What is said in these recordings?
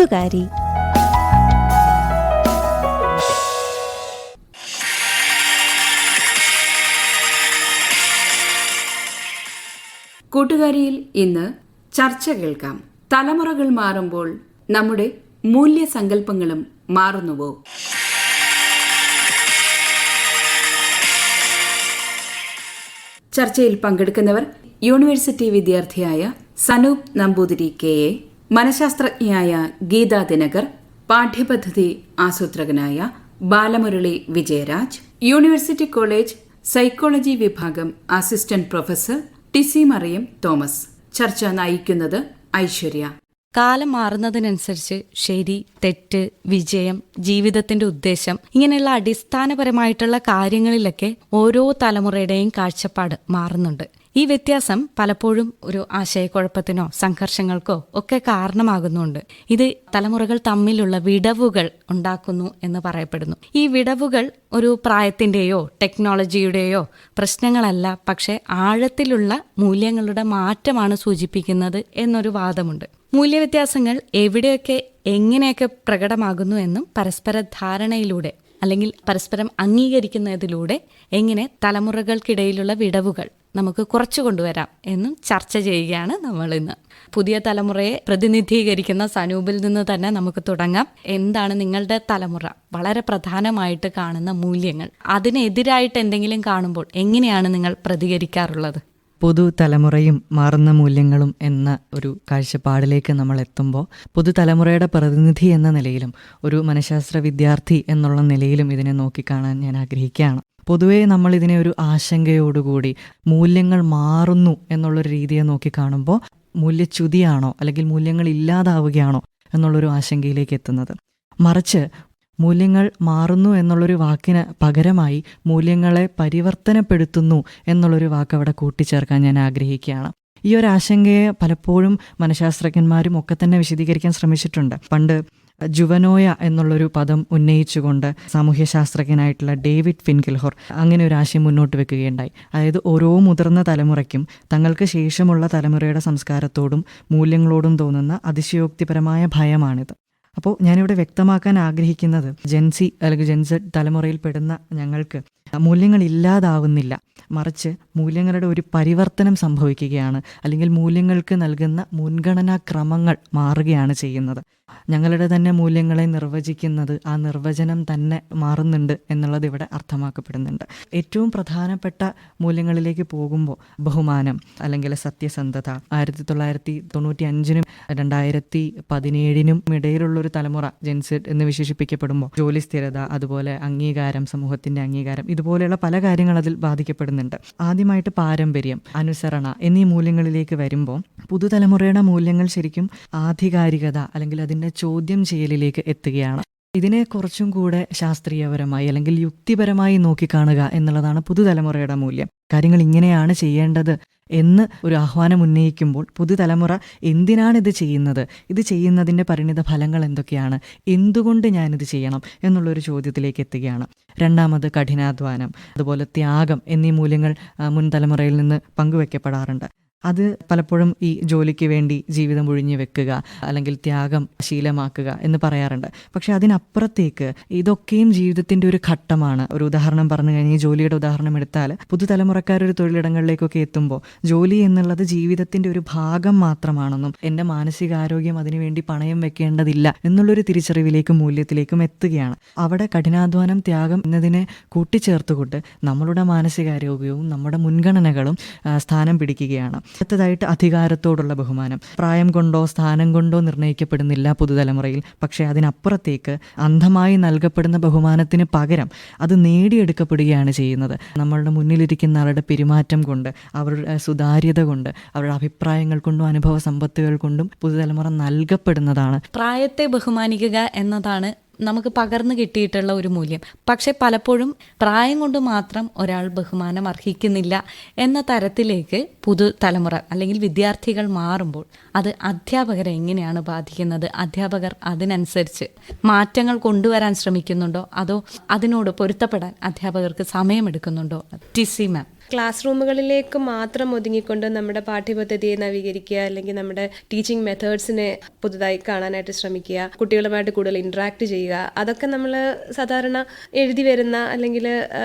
കൂട്ടുകാരി. കൂട്ടുകാരിയിൽ ഇന്ന് ചർച്ച കേൾക്കാം. തലമുറകൾ മാറുമ്പോൾ നമ്മുടെ മൂല്യസങ്കല്പങ്ങളും മാറുന്നുവോ? ചർച്ചയിൽ പങ്കെടുക്കുന്നവർ യൂണിവേഴ്സിറ്റി വിദ്യാർത്ഥിയായ സനൂപ് നമ്പൂതിരി KA, മനഃശാസ്ത്രജ്ഞയായ ഗീതാ ദിനകർ, പാഠ്യപദ്ധതി ആസൂത്രകനായ Balamurali Vijayaraj, university college psychology വിഭാഗം assistant professor TC Mariam Thomas. ചർച്ച നയിക്കുന്നത് ഐശ്വര്യ. കാലം മാറുന്നതിനനുസരിച്ച് ശരി, തെറ്റ്, വിജയം, ജീവിതത്തിന്റെ ഉദ്ദേശം, ഇങ്ങനെയുള്ള അടിസ്ഥാനപരമായിട്ടുള്ള കാര്യങ്ങളിലൊക്കെ ഓരോ തലമുറയുടെയും കാഴ്ചപ്പാട് മാറുന്നുണ്ട്. ഈ വ്യത്യാസം പലപ്പോഴും ഒരു ആശയക്കുഴപ്പത്തിനോ സംഘർഷങ്ങൾക്കോ ഒക്കെ കാരണമാകുന്നുണ്ട്. ഇത് തലമുറകൾ തമ്മിലുള്ള വിടവുകൾ ഉണ്ടാക്കുന്നു എന്ന് പറയപ്പെടുന്നു. ഈ വിടവുകൾ ഒരു പ്രായത്തിന്റെയോ ടെക്നോളജിയുടെയോ പ്രശ്നങ്ങളല്ല, പക്ഷെ ആഴത്തിലുള്ള മൂല്യങ്ങളുടെ മാറ്റമാണ് സൂചിപ്പിക്കുന്നത് എന്നൊരു വാദമുണ്ട്. മൂല്യവ്യത്യാസങ്ങൾ എവിടെയൊക്കെ എങ്ങനെയൊക്കെ പ്രകടമാകുന്നു എന്നും പരസ്പര ധാരണയിലൂടെ അല്ലെങ്കിൽ പരസ്പരം അംഗീകരിക്കുന്നതിലൂടെ എങ്ങനെ തലമുറകൾക്കിടയിലുള്ള വിടവുകൾ നമുക്ക് കുറച്ചു കൊണ്ടുവരാം എന്നും ചർച്ച ചെയ്യുകയാണ് നമ്മൾ ഇന്ന്. പുതിയ തലമുറയെ പ്രതിനിധീകരിക്കുന്ന സനൂപിൽ നിന്ന് തന്നെ നമുക്ക് തുടങ്ങാം. എന്താണ് നിങ്ങളുടെ തലമുറ വളരെ പ്രധാനമായിട്ട് കാണുന്ന മൂല്യങ്ങൾ? അതിനെതിരായിട്ട് എന്തെങ്കിലും കാണുമ്പോൾ എങ്ങനെയാണ് നിങ്ങൾ പ്രതികരിക്കാറുള്ളത്? പുതുതലമുറയും മാറുന്ന മൂല്യങ്ങളും എന്ന ഒരു കാഴ്ചപ്പാടിലേക്ക് നമ്മൾ എത്തുമ്പോൾ പുതുതലമുറയുടെ പ്രതിനിധി എന്ന നിലയിലും ഒരു മനഃശാസ്ത്ര വിദ്യാർത്ഥി എന്നുള്ള നിലയിലും ഇതിനെ നോക്കിക്കാണാൻ ഞാൻ ആഗ്രഹിക്കുകയാണ്. പൊതുവേ നമ്മൾ ഇതിനെ ഒരു ആശങ്കയോടുകൂടി മൂല്യങ്ങൾ മാറുന്നു എന്നുള്ളൊരു രീതിയെ നോക്കിക്കാണുമ്പോൾ മൂല്യച്യുതിയാണോ അല്ലെങ്കിൽ മൂല്യങ്ങൾ ഇല്ലാതാവുകയാണോ എന്നുള്ളൊരു ആശങ്കയിലേക്ക് എത്തുന്നത്. മറിച്ച് മൂല്യങ്ങൾ മാറുന്നു എന്നുള്ളൊരു വാക്കിന് പകരമായി മൂല്യങ്ങളെ പരിവർത്തനപ്പെടുത്തുന്നു എന്നുള്ളൊരു വാക്ക് അവിടെ കൂട്ടിച്ചേർക്കാൻ ഞാൻ ആഗ്രഹിക്കുകയാണ്. ഈ ഒരു ആശങ്കയെ പലപ്പോഴും മനഃശാസ്ത്രജ്ഞന്മാരും ഒക്കെ തന്നെ വിശദീകരിക്കാൻ ശ്രമിച്ചിട്ടുണ്ട്. പണ്ട് ജുവനോയ എന്നുള്ളൊരു പദം ഉന്നയിച്ചുകൊണ്ട് സാമൂഹ്യശാസ്ത്രജ്ഞനായിട്ടുള്ള ഡേവിഡ് ഫിൻകിൽഹോർ അങ്ങനെ ഒരു ആശയം മുന്നോട്ട് വെക്കുകയുണ്ടായി. അതായത് ഓരോ മുതിർന്ന തലമുറയ്ക്കും തങ്ങൾക്ക് ശേഷമുള്ള തലമുറയുടെ സംസ്കാരത്തോടും മൂല്യങ്ങളോടും തോന്നുന്ന അതിശയോക്തിപരമായ ഭയമാണിത്. അപ്പോൾ ഞാനിവിടെ വ്യക്തമാക്കാൻ ആഗ്രഹിക്കുന്നത് ജെൻസി അല്ലെങ്കിൽ ജെൻസെഡ് തലമുറയിൽ പെടുന്ന ഞങ്ങൾക്ക് മൂല്യങ്ങൾ ഇല്ലാതാവുന്നില്ല, മറിച്ച് മൂല്യങ്ങളുടെ ഒരു പരിവർത്തനം സംഭവിക്കുകയാണ്, അല്ലെങ്കിൽ മൂല്യങ്ങൾക്ക് നൽകുന്ന മുൻഗണനാ ക്രമങ്ങൾ മാറുകയാണ് ചെയ്യുന്നത്. ഞങ്ങളുടെ തന്നെ മൂല്യങ്ങളെ നിർവചിക്കുന്നത് ആ നിർവചനം തന്നെ മാറുന്നുണ്ട് എന്നുള്ളത് ഇവിടെ അർത്ഥമാക്കപ്പെടുന്നുണ്ട്. ഏറ്റവും പ്രധാനപ്പെട്ട മൂല്യങ്ങളിലേക്ക് പോകുമ്പോൾ ബഹുമാനം അല്ലെങ്കിൽ സത്യസന്ധത, 1995 2017 ഇടയിലുള്ളൊരു തലമുറ ജെൻസെഡ് എന്ന് വിശേഷിപ്പിക്കപ്പെടുമ്പോൾ ജോലി സ്ഥിരത, അതുപോലെ അംഗീകാരം, സമൂഹത്തിന്റെ അംഗീകാരം, ഇതുപോലെയുള്ള പല കാര്യങ്ങൾ അതിൽ ബാധിക്കപ്പെടുന്നുണ്ട്. ആദ്യമായിട്ട് പാരമ്പര്യം, അനുസരണ എന്നീ മൂല്യങ്ങളിലേക്ക് വരുമ്പോൾ പുതുതലമുറയുടെ മൂല്യങ്ങൾ ശരിക്കും ആധികാരികത അല്ലെങ്കിൽ അതിൻ്റെ ചോദ്യം ചെയ്യലിലേക്ക് എത്തുകയാണ്. ഇതിനെ കുറച്ചും കൂടെ ശാസ്ത്രീയപരമായി അല്ലെങ്കിൽ യുക്തിപരമായി നോക്കിക്കാണുക എന്നുള്ളതാണ് പുതുതലമുറയുടെ മൂല്യം. കാര്യങ്ങൾ ഇങ്ങനെയാണ് ചെയ്യേണ്ടത് എന്ന് ഒരു ആഹ്വാനം ഉന്നയിക്കുമ്പോൾ പുതുതലമുറ എന്തിനാണ് ഇത് ചെയ്യുന്നത്, ഇത് ചെയ്യുന്നതിൻ്റെ പരിണിത ഫലങ്ങൾ എന്തൊക്കെയാണ്, എന്തുകൊണ്ട് ഞാനിത് ചെയ്യണം എന്നുള്ളൊരു ചോദ്യത്തിലേക്ക് എത്തുകയാണ്. രണ്ടാമത് കഠിനാധ്വാനം, അതുപോലെ ത്യാഗം എന്നീ മൂല്യങ്ങൾ മുൻ തലമുറയിൽ നിന്ന് പങ്കുവെക്കപ്പെടാറുണ്ട്. അത് പലപ്പോഴും ഈ ജോലിക്ക് വേണ്ടി ജീവിതം ഒഴിഞ്ഞു വെക്കുക അല്ലെങ്കിൽ ത്യാഗം ശീലമാക്കുക എന്ന് പറയാറുണ്ട്. പക്ഷെ അതിനപ്പുറത്തേക്ക് ഇതൊക്കെയും ജീവിതത്തിൻ്റെ ഒരു ഘട്ടമാണ്. ഒരു ഉദാഹരണം പറഞ്ഞു കഴിഞ്ഞാൽ, ഈ ജോലിയുടെ ഉദാഹരണം എടുത്താൽ പുതുതലമുറക്കാരൊരു തൊഴിലിടങ്ങളിലേക്കൊക്കെ എത്തുമ്പോൾ ജോലി എന്നുള്ളത് ജീവിതത്തിൻ്റെ ഒരു ഭാഗം മാത്രമാണെന്നും എൻ്റെ മാനസികാരോഗ്യം അതിനുവേണ്ടി പണയം വെക്കേണ്ടതില്ല എന്നുള്ളൊരു തിരിച്ചറിവിലേക്കും മൂല്യത്തിലേക്കും എത്തുകയാണ്. അവിടെ കഠിനാധ്വാനം, ത്യാഗം എന്നതിനെ കൂട്ടിച്ചേർത്തുകൊണ്ട് നമ്മളുടെ മാനസികാരോഗ്യവും നമ്മുടെ മുൻഗണനകളും സ്ഥാനം പിടിക്കുകയാണ്. അടുത്തതായിട്ട് അധികാരത്തോടുള്ള ബഹുമാനം. പ്രായം കൊണ്ടോ സ്ഥാനം കൊണ്ടോ നിർണ്ണയിക്കപ്പെടുന്നില്ല പുതുതലമുറയിൽ. പക്ഷേ അതിനപ്പുറത്തേക്ക് അന്ധമായി നൽകപ്പെടുന്ന ബഹുമാനത്തിന് പകരം അത് നേടിയെടുക്കപ്പെടുകയാണ് ചെയ്യുന്നത്. നമ്മളുടെ മുന്നിലിരിക്കുന്ന ആളുടെ പെരുമാറ്റം കൊണ്ട്, അവരുടെ സുതാര്യത കൊണ്ട്, അവരുടെ അഭിപ്രായങ്ങൾ കൊണ്ടും അനുഭവ സമ്പത്തുകൾ കൊണ്ടും പുതുതലമുറ നൽകപ്പെടുന്നതാണ്. പ്രായത്തെ ബഹുമാനിക്കുക എന്നതാണ് നമുക്ക് പകർന്നു കിട്ടിയിട്ടുള്ള ഒരു മൂല്യം. പക്ഷെ പലപ്പോഴും പ്രായം കൊണ്ട് മാത്രം ഒരാൾ ബഹുമാനം അർഹിക്കുന്നില്ല എന്ന തരത്തിലേക്ക് പുതുതലമുറ അല്ലെങ്കിൽ വിദ്യാർത്ഥികൾ മാറുമ്പോൾ അത് അധ്യാപകരെ എങ്ങനെയാണ് ബാധിക്കുന്നത്? അധ്യാപകർ അതിനനുസരിച്ച് മാറ്റങ്ങൾ കൊണ്ടുവരാൻ ശ്രമിക്കുന്നുണ്ടോ, അതോ അതിനോട് പൊരുത്തപ്പെടാൻ അധ്യാപകർക്ക് സമയമെടുക്കുന്നുണ്ടോ? ടിസി മാം. ക്ലാസ് റൂമുകളിലേക്ക് മാത്രം ഒതുങ്ങിക്കൊണ്ട് നമ്മുടെ പാഠ്യപദ്ധതിയെ നവീകരിക്കുക, അല്ലെങ്കിൽ നമ്മുടെ ടീച്ചിങ് മെത്തേഡ്സിനെ പുതുതായി കാണാനായിട്ട് ശ്രമിക്കുക, കുട്ടികളുമായിട്ട് കൂടുതൽ ഇൻട്രാക്ട് ചെയ്യുക, അതൊക്കെ നമ്മൾ സാധാരണ എഴുതി വരുന്ന അല്ലെങ്കിൽ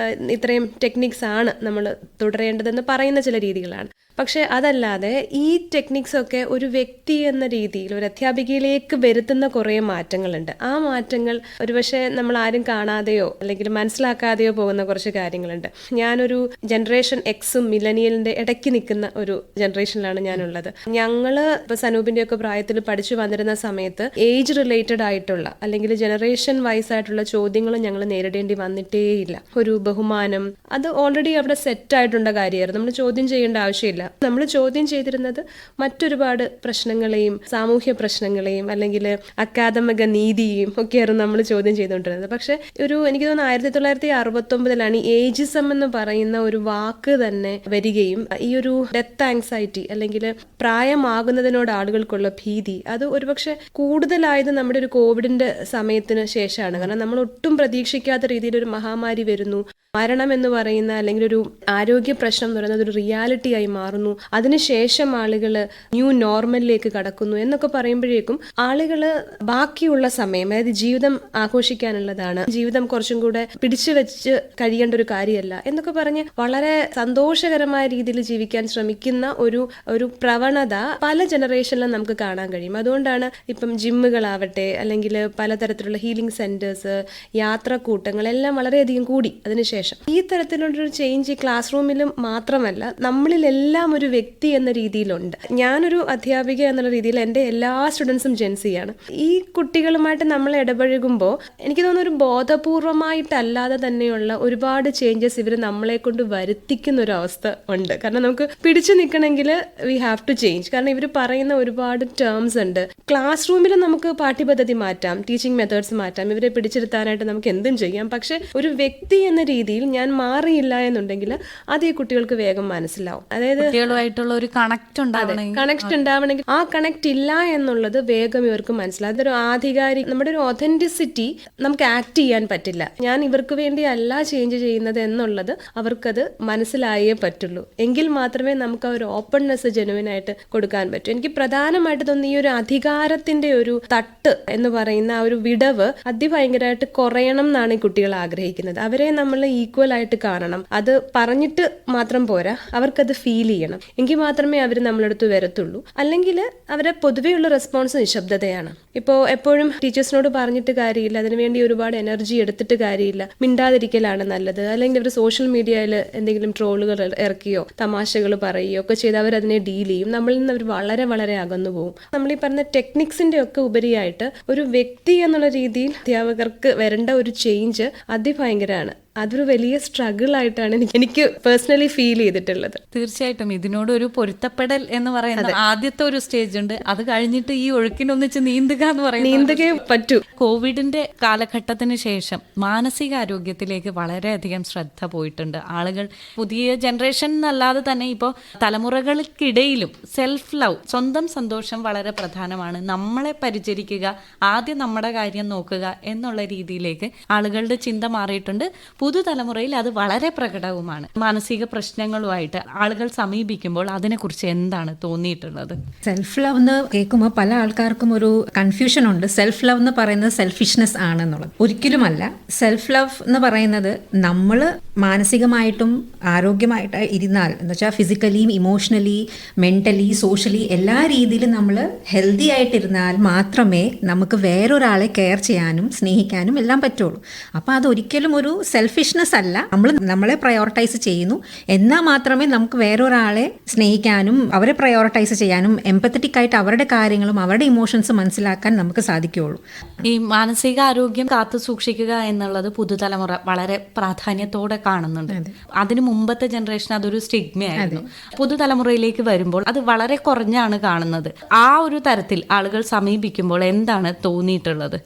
ഇത്രയും ടെക്നിക്സ് ആണ് നമ്മൾ തുടരേണ്ടതെന്ന് പറയുന്ന ചില രീതികളാണ്. പക്ഷെ അതല്ലാതെ ഈ ടെക്നിക്സ് ഒക്കെ ഒരു വ്യക്തി എന്ന രീതിയിൽ ഒരു അധ്യാപികയിലേക്ക് വരുത്തുന്ന കുറേ മാറ്റങ്ങളുണ്ട്. ആ മാറ്റങ്ങൾ ഒരുപക്ഷെ നമ്മൾ ആരും കാണാതെയോ അല്ലെങ്കിൽ മനസ്സിലാക്കാതെയോ പോകുന്ന കുറച്ച് കാര്യങ്ങളുണ്ട്. ഞാനൊരു ജനറേഷൻ എക്സും മില്ലനിയലിന്റെ ഇടയ്ക്ക് നിൽക്കുന്ന ഒരു ജനറേഷനിലാണ് ഞാനുള്ളത്. ഞങ്ങള് ഇപ്പൊ സനൂപിന്റെ ഒക്കെ പ്രായത്തിൽ പഠിച്ചു വന്നിരുന്ന സമയത്ത് ഏജ് റിലേറ്റഡ് ആയിട്ടുള്ള അല്ലെങ്കിൽ ജനറേഷൻ വൈസ് ആയിട്ടുള്ള ചോദ്യങ്ങൾ ഞങ്ങൾ നേരിടേണ്ടി വന്നിട്ടേയില്ല. ഒരു ബഹുമാനം അത് ഓൾറെഡി അവിടെ സെറ്റ് ആയിട്ടുള്ള കാര്യമായിരുന്നു. നമ്മൾ ചോദ്യം ചെയ്യേണ്ട ആവശ്യമില്ല. നമ്മൾ ചോദ്യം ചെയ്തിരുന്നത് മറ്റൊരുപാട് പ്രശ്നങ്ങളെയും സാമൂഹ്യ പ്രശ്നങ്ങളെയും അല്ലെങ്കിൽ അക്കാദമിക നീതിയെയും ഒക്കെയായിരുന്നു നമ്മൾ ചോദ്യം ചെയ്തുകൊണ്ടിരുന്നത്. പക്ഷെ എനിക്ക് തോന്നുന്നു 1969 ഏജിസം എന്ന് പറയുന്ന ഒരു വാക്ക് തന്നെ വരികയും ഈ ഒരു ഡെത്ത് ആങ്സൈറ്റി അല്ലെങ്കിൽ പ്രായമാകുന്നതിനോട് ആളുകൾക്കുള്ള ഭീതി അത് ഒരുപക്ഷെ കൂടുതലായത് നമ്മുടെ ഒരു കോവിഡിന്റെ സമയത്തിന് ശേഷമാണ്. കാരണം നമ്മൾ ഒട്ടും പ്രതീക്ഷിക്കാത്ത രീതിയിൽ ഒരു മഹാമാരി വരുന്നു, മരണം എന്ന് പറയുന്ന അല്ലെങ്കിൽ ഒരു ആരോഗ്യ പ്രശ്നം എന്ന് പറയുന്നത് ഒരു റിയാലിറ്റി ആയി മാറുന്നു, അതിനുശേഷം ആളുകൾ ന്യൂ നോർമലിലേക്ക് കടക്കുന്നു എന്നൊക്കെ പറയുമ്പോഴേക്കും ആളുകൾ ബാക്കിയുള്ള സമയം, അതായത് ജീവിതം ആഘോഷിക്കാനുള്ളതാണ്, ജീവിതം കുറച്ചും കൂടെ പിടിച്ചു വെച്ച് കഴിയേണ്ട ഒരു കാര്യമല്ല എന്നൊക്കെ പറഞ്ഞ് വളരെ സന്തോഷകരമായ രീതിയിൽ ജീവിക്കാൻ ശ്രമിക്കുന്ന ഒരു പ്രവണത പല ജനറേഷനിലും നമുക്ക് കാണാൻ കഴിയും. അതുകൊണ്ടാണ് ഇപ്പം ജിമ്മുകളാവട്ടെ അല്ലെങ്കിൽ പലതരത്തിലുള്ള ഹീലിംഗ് സെന്റേഴ്സ്, യാത്രാക്കൂട്ടങ്ങൾ എല്ലാം വളരെയധികം കൂടി. അതിനുശേഷം ഈ തരത്തിലുള്ളൊരു ചേഞ്ച് ക്ലാസ് റൂമിലും മാത്രമല്ല നമ്മളിലെല്ലാം ഒരു വ്യക്തി എന്ന രീതിയിലുണ്ട്. ഞാനൊരു അധ്യാപിക എന്നുള്ള രീതിയിൽ എൻ്റെ എല്ലാ സ്റ്റുഡൻസും ജെൻസിയാണ്. ഈ കുട്ടികളുമായിട്ട് നമ്മൾ ഇടപഴകുമ്പോൾ എനിക്ക് തോന്നുന്നു ഒരു ബോധപൂർവമായിട്ടല്ലാതെ തന്നെയുള്ള ഒരുപാട് ചേഞ്ചസ് ഇവർ നമ്മളെ കൊണ്ട് വരുത്തിക്കുന്ന ഒരു അവസ്ഥ ഉണ്ട്. കാരണം നമുക്ക് പിടിച്ചു നിൽക്കണമെങ്കിൽ വി ഹാവ് ടു ചേഞ്ച്. കാരണം ഇവർ പറയുന്ന ഒരുപാട് ടേംസ് ഉണ്ട്. ക്ലാസ് റൂമിൽ നമുക്ക് പാഠ്യപദ്ധതി മാറ്റാം, ടീച്ചിങ് മെത്തേഡ്സ് മാറ്റാം, ഇവരെ പിടിച്ചെടുത്താനായിട്ട് നമുക്ക് എന്തും ചെയ്യാം. പക്ഷെ ഒരു വ്യക്തി എന്ന രീതിയിൽ ഞാൻ മാറിയില്ല എന്നുണ്ടെങ്കിൽ അത് ഈ കുട്ടികൾക്ക് വേഗം മനസ്സിലാവും. അതായത് കുട്ടികളുമായിട്ടുള്ള ഒരു കണക്ട് ഉണ്ടാവണമെങ്കിൽ ആ കണക്ട് ഇല്ല എന്നുള്ളത് വേഗം ഇവർക്ക് മനസ്സിലാവും. അതൊരു ആധികാരിക നമ്മുടെ ഒരു ഒതന്റിസിറ്റി നമുക്ക് ആക്ട് ചെയ്യാൻ പറ്റില്ല. ഞാൻ ഇവർക്ക് വേണ്ടി അല്ല ചേഞ്ച് ചെയ്യുന്നത് എന്നുള്ളത് അവർക്കത് മനസ്സിലായേ പറ്റുള്ളൂ. എങ്കിൽ മാത്രമേ നമുക്ക് ആ ഒരു ഓപ്പൺനെസ് ജെനുവിനായിട്ട് കൊടുക്കാൻ പറ്റൂ. എനിക്ക് പ്രധാനമായിട്ട് തോന്നുന്നു ഈ ഒരു അധികാരത്തിന്റെ ഒരു തട്ട് എന്ന് പറയുന്ന ആ ഒരു വിടവ് അതിഭയങ്കരമായിട്ട് കുറയണം എന്നാണ് ഈ കുട്ടികൾ ആഗ്രഹിക്കുന്നത്. അവരെ നമ്മൾ ഈക്വൽ ആയിട്ട് കാണണം. അത് പറഞ്ഞിട്ട് മാത്രം പോരാ, അവർക്കത് ഫീൽ ചെയ്യണം. എങ്കിൽ മാത്രമേ അവർ നമ്മളടുത്ത് വരത്തുള്ളൂ. അല്ലെങ്കിൽ അവരെ പൊതുവെയുള്ള റെസ്പോൺസ് നിശബ്ദതയാണ്. ഇപ്പോൾ എപ്പോഴും ടീച്ചേഴ്സിനോട് പറഞ്ഞിട്ട് കാര്യമില്ല, അതിനുവേണ്ടി ഒരുപാട് എനർജി എടുത്തിട്ട് കാര്യമില്ല, മിണ്ടാതിരിക്കലാണ് നല്ലത്. അല്ലെങ്കിൽ അവർ സോഷ്യൽ മീഡിയയിൽ എന്തെങ്കിലും ട്രോളുകൾ ഇറക്കിയോ തമാശകൾ പറയുകയോ ഒക്കെ ചെയ്ത് അവരതിനെ ഡീൽ ചെയ്യും. നമ്മളിൽ നിന്ന് അവർ വളരെ വളരെ അകന്നു പോകും. നമ്മൾ ഈ പറഞ്ഞ ടെക്നിക്സിന്റെ ഒക്കെ ഉപരിയായിട്ട് ഒരു വ്യക്തി എന്നുള്ള രീതിയിൽ അധ്യാപകർക്ക് വരേണ്ട ഒരു ചേഞ്ച് അതിഭയങ്കരമാണ്. അതൊരു വലിയ സ്ട്രഗിൾ ആയിട്ടാണ് എനിക്ക് പേഴ്സണലി ഫീൽ ചെയ്തിട്ടുള്ളത്. തീർച്ചയായിട്ടും ഇതിനോട് ഒരു പൊരുത്തപ്പെടൽ എന്ന് പറയുന്നത് ആദ്യത്തെ ഒരു സ്റ്റേജ് ഉണ്ട്. അത് കഴിഞ്ഞിട്ട് ഈ ഒഴുക്കിനൊന്നിച്ച് നീന്തുക എന്ന് പറയുന്നത് നീന്തുകേ പറ്റൂ. കോവിഡിന്റെ കാലഘട്ടത്തിന് ശേഷം മാനസികാരോഗ്യത്തിലേക്ക് വളരെയധികം ശ്രദ്ധ പോയിട്ടുണ്ട്. ആളുകൾ പുതിയ ജനറേഷൻ എന്നല്ലാതെ തന്നെ ഇപ്പോൾ തലമുറകൾക്കിടയിലും സെൽഫ് ലവ്, സ്വന്തം സന്തോഷം വളരെ പ്രധാനമാണ്. നമ്മളെ പരിചരിക്കുക, ആദ്യം നമ്മുടെ കാര്യം നോക്കുക എന്നുള്ള രീതിയിലേക്ക് ആളുകളുടെ ചിന്ത മാറിയിട്ടുണ്ട്. പുതുതലമുറയിൽ അത് വളരെ പ്രകടവുമാണ്. മാനസിക പ്രശ്നങ്ങളുമായിട്ട് ആളുകൾ സമീപിക്കുമ്പോൾ അതിനെക്കുറിച്ച് എന്താണ് തോന്നിയിട്ടുള്ളത്? സെൽഫ് ലവ് എന്ന് കേൾക്കുമ്പോൾ പല ആൾക്കാർക്കും ഒരു കൺഫ്യൂഷൻ ഉണ്ട്. സെൽഫ് ലവ് എന്ന് പറയുന്നത് സെൽഫിഷ്നെസ് ആണെന്നുള്ളത് ഒരിക്കലുമല്ല. സെൽഫ് ലവ് എന്ന് പറയുന്നത് നമ്മൾ മാനസികമായിട്ടും ആരോഗ്യമായിട്ട് ഇരുന്നാൽ എന്ന് വെച്ചാൽ ഫിസിക്കലിയും ഇമോഷണലി മെൻ്റലി സോഷ്യലി എല്ലാ രീതിയിലും നമ്മൾ ഹെൽത്തി ആയിട്ടിരുന്നാൽ മാത്രമേ നമുക്ക് വേറൊരാളെ കെയർ ചെയ്യാനും സ്നേഹിക്കാനും എല്ലാം പറ്റുള്ളൂ. അപ്പോൾ അതൊരിക്കലും ഒരു സെൽഫിഷ്നെസ് അല്ല. നമ്മളെ പ്രയോറിറ്റൈസ് ചെയ്യുന്നു എന്നാൽ മാത്രമേ നമുക്ക് വേറൊരാളെ സ്നേഹിക്കാനും അവരെ പ്രയോറിറ്റൈസ് ചെയ്യാനും എംപത്തറ്റിക് ആയിട്ട് അവരുടെ കാര്യങ്ങളും അവരുടെ ഇമോഷൻസ് മനസ്സിലാക്കാൻ നമുക്ക് സാധിക്കുകയുള്ളൂ. ഈ മാനസികാരോഗ്യം കാത്തു സൂക്ഷിക്കുക എന്നുള്ളത് പുതുതലമുറ വളരെ പ്രാധാന്യത്തോടെ കാണുന്നുണ്ട്. അതിന് മുമ്പത്തെ ജനറേഷൻ അതൊരു സ്റ്റിഗ്മയായിരുന്നു. പുതുതലമുറയിലേക്ക് വരുമ്പോൾ അത് വളരെ കുറഞ്ഞാണ് കാണുന്നത്. ആ ഒരു തരത്തിൽ ആളുകൾ സമീപിക്കുമ്പോൾ എന്താണ് തോന്നിയിട്ടുള്ളത്?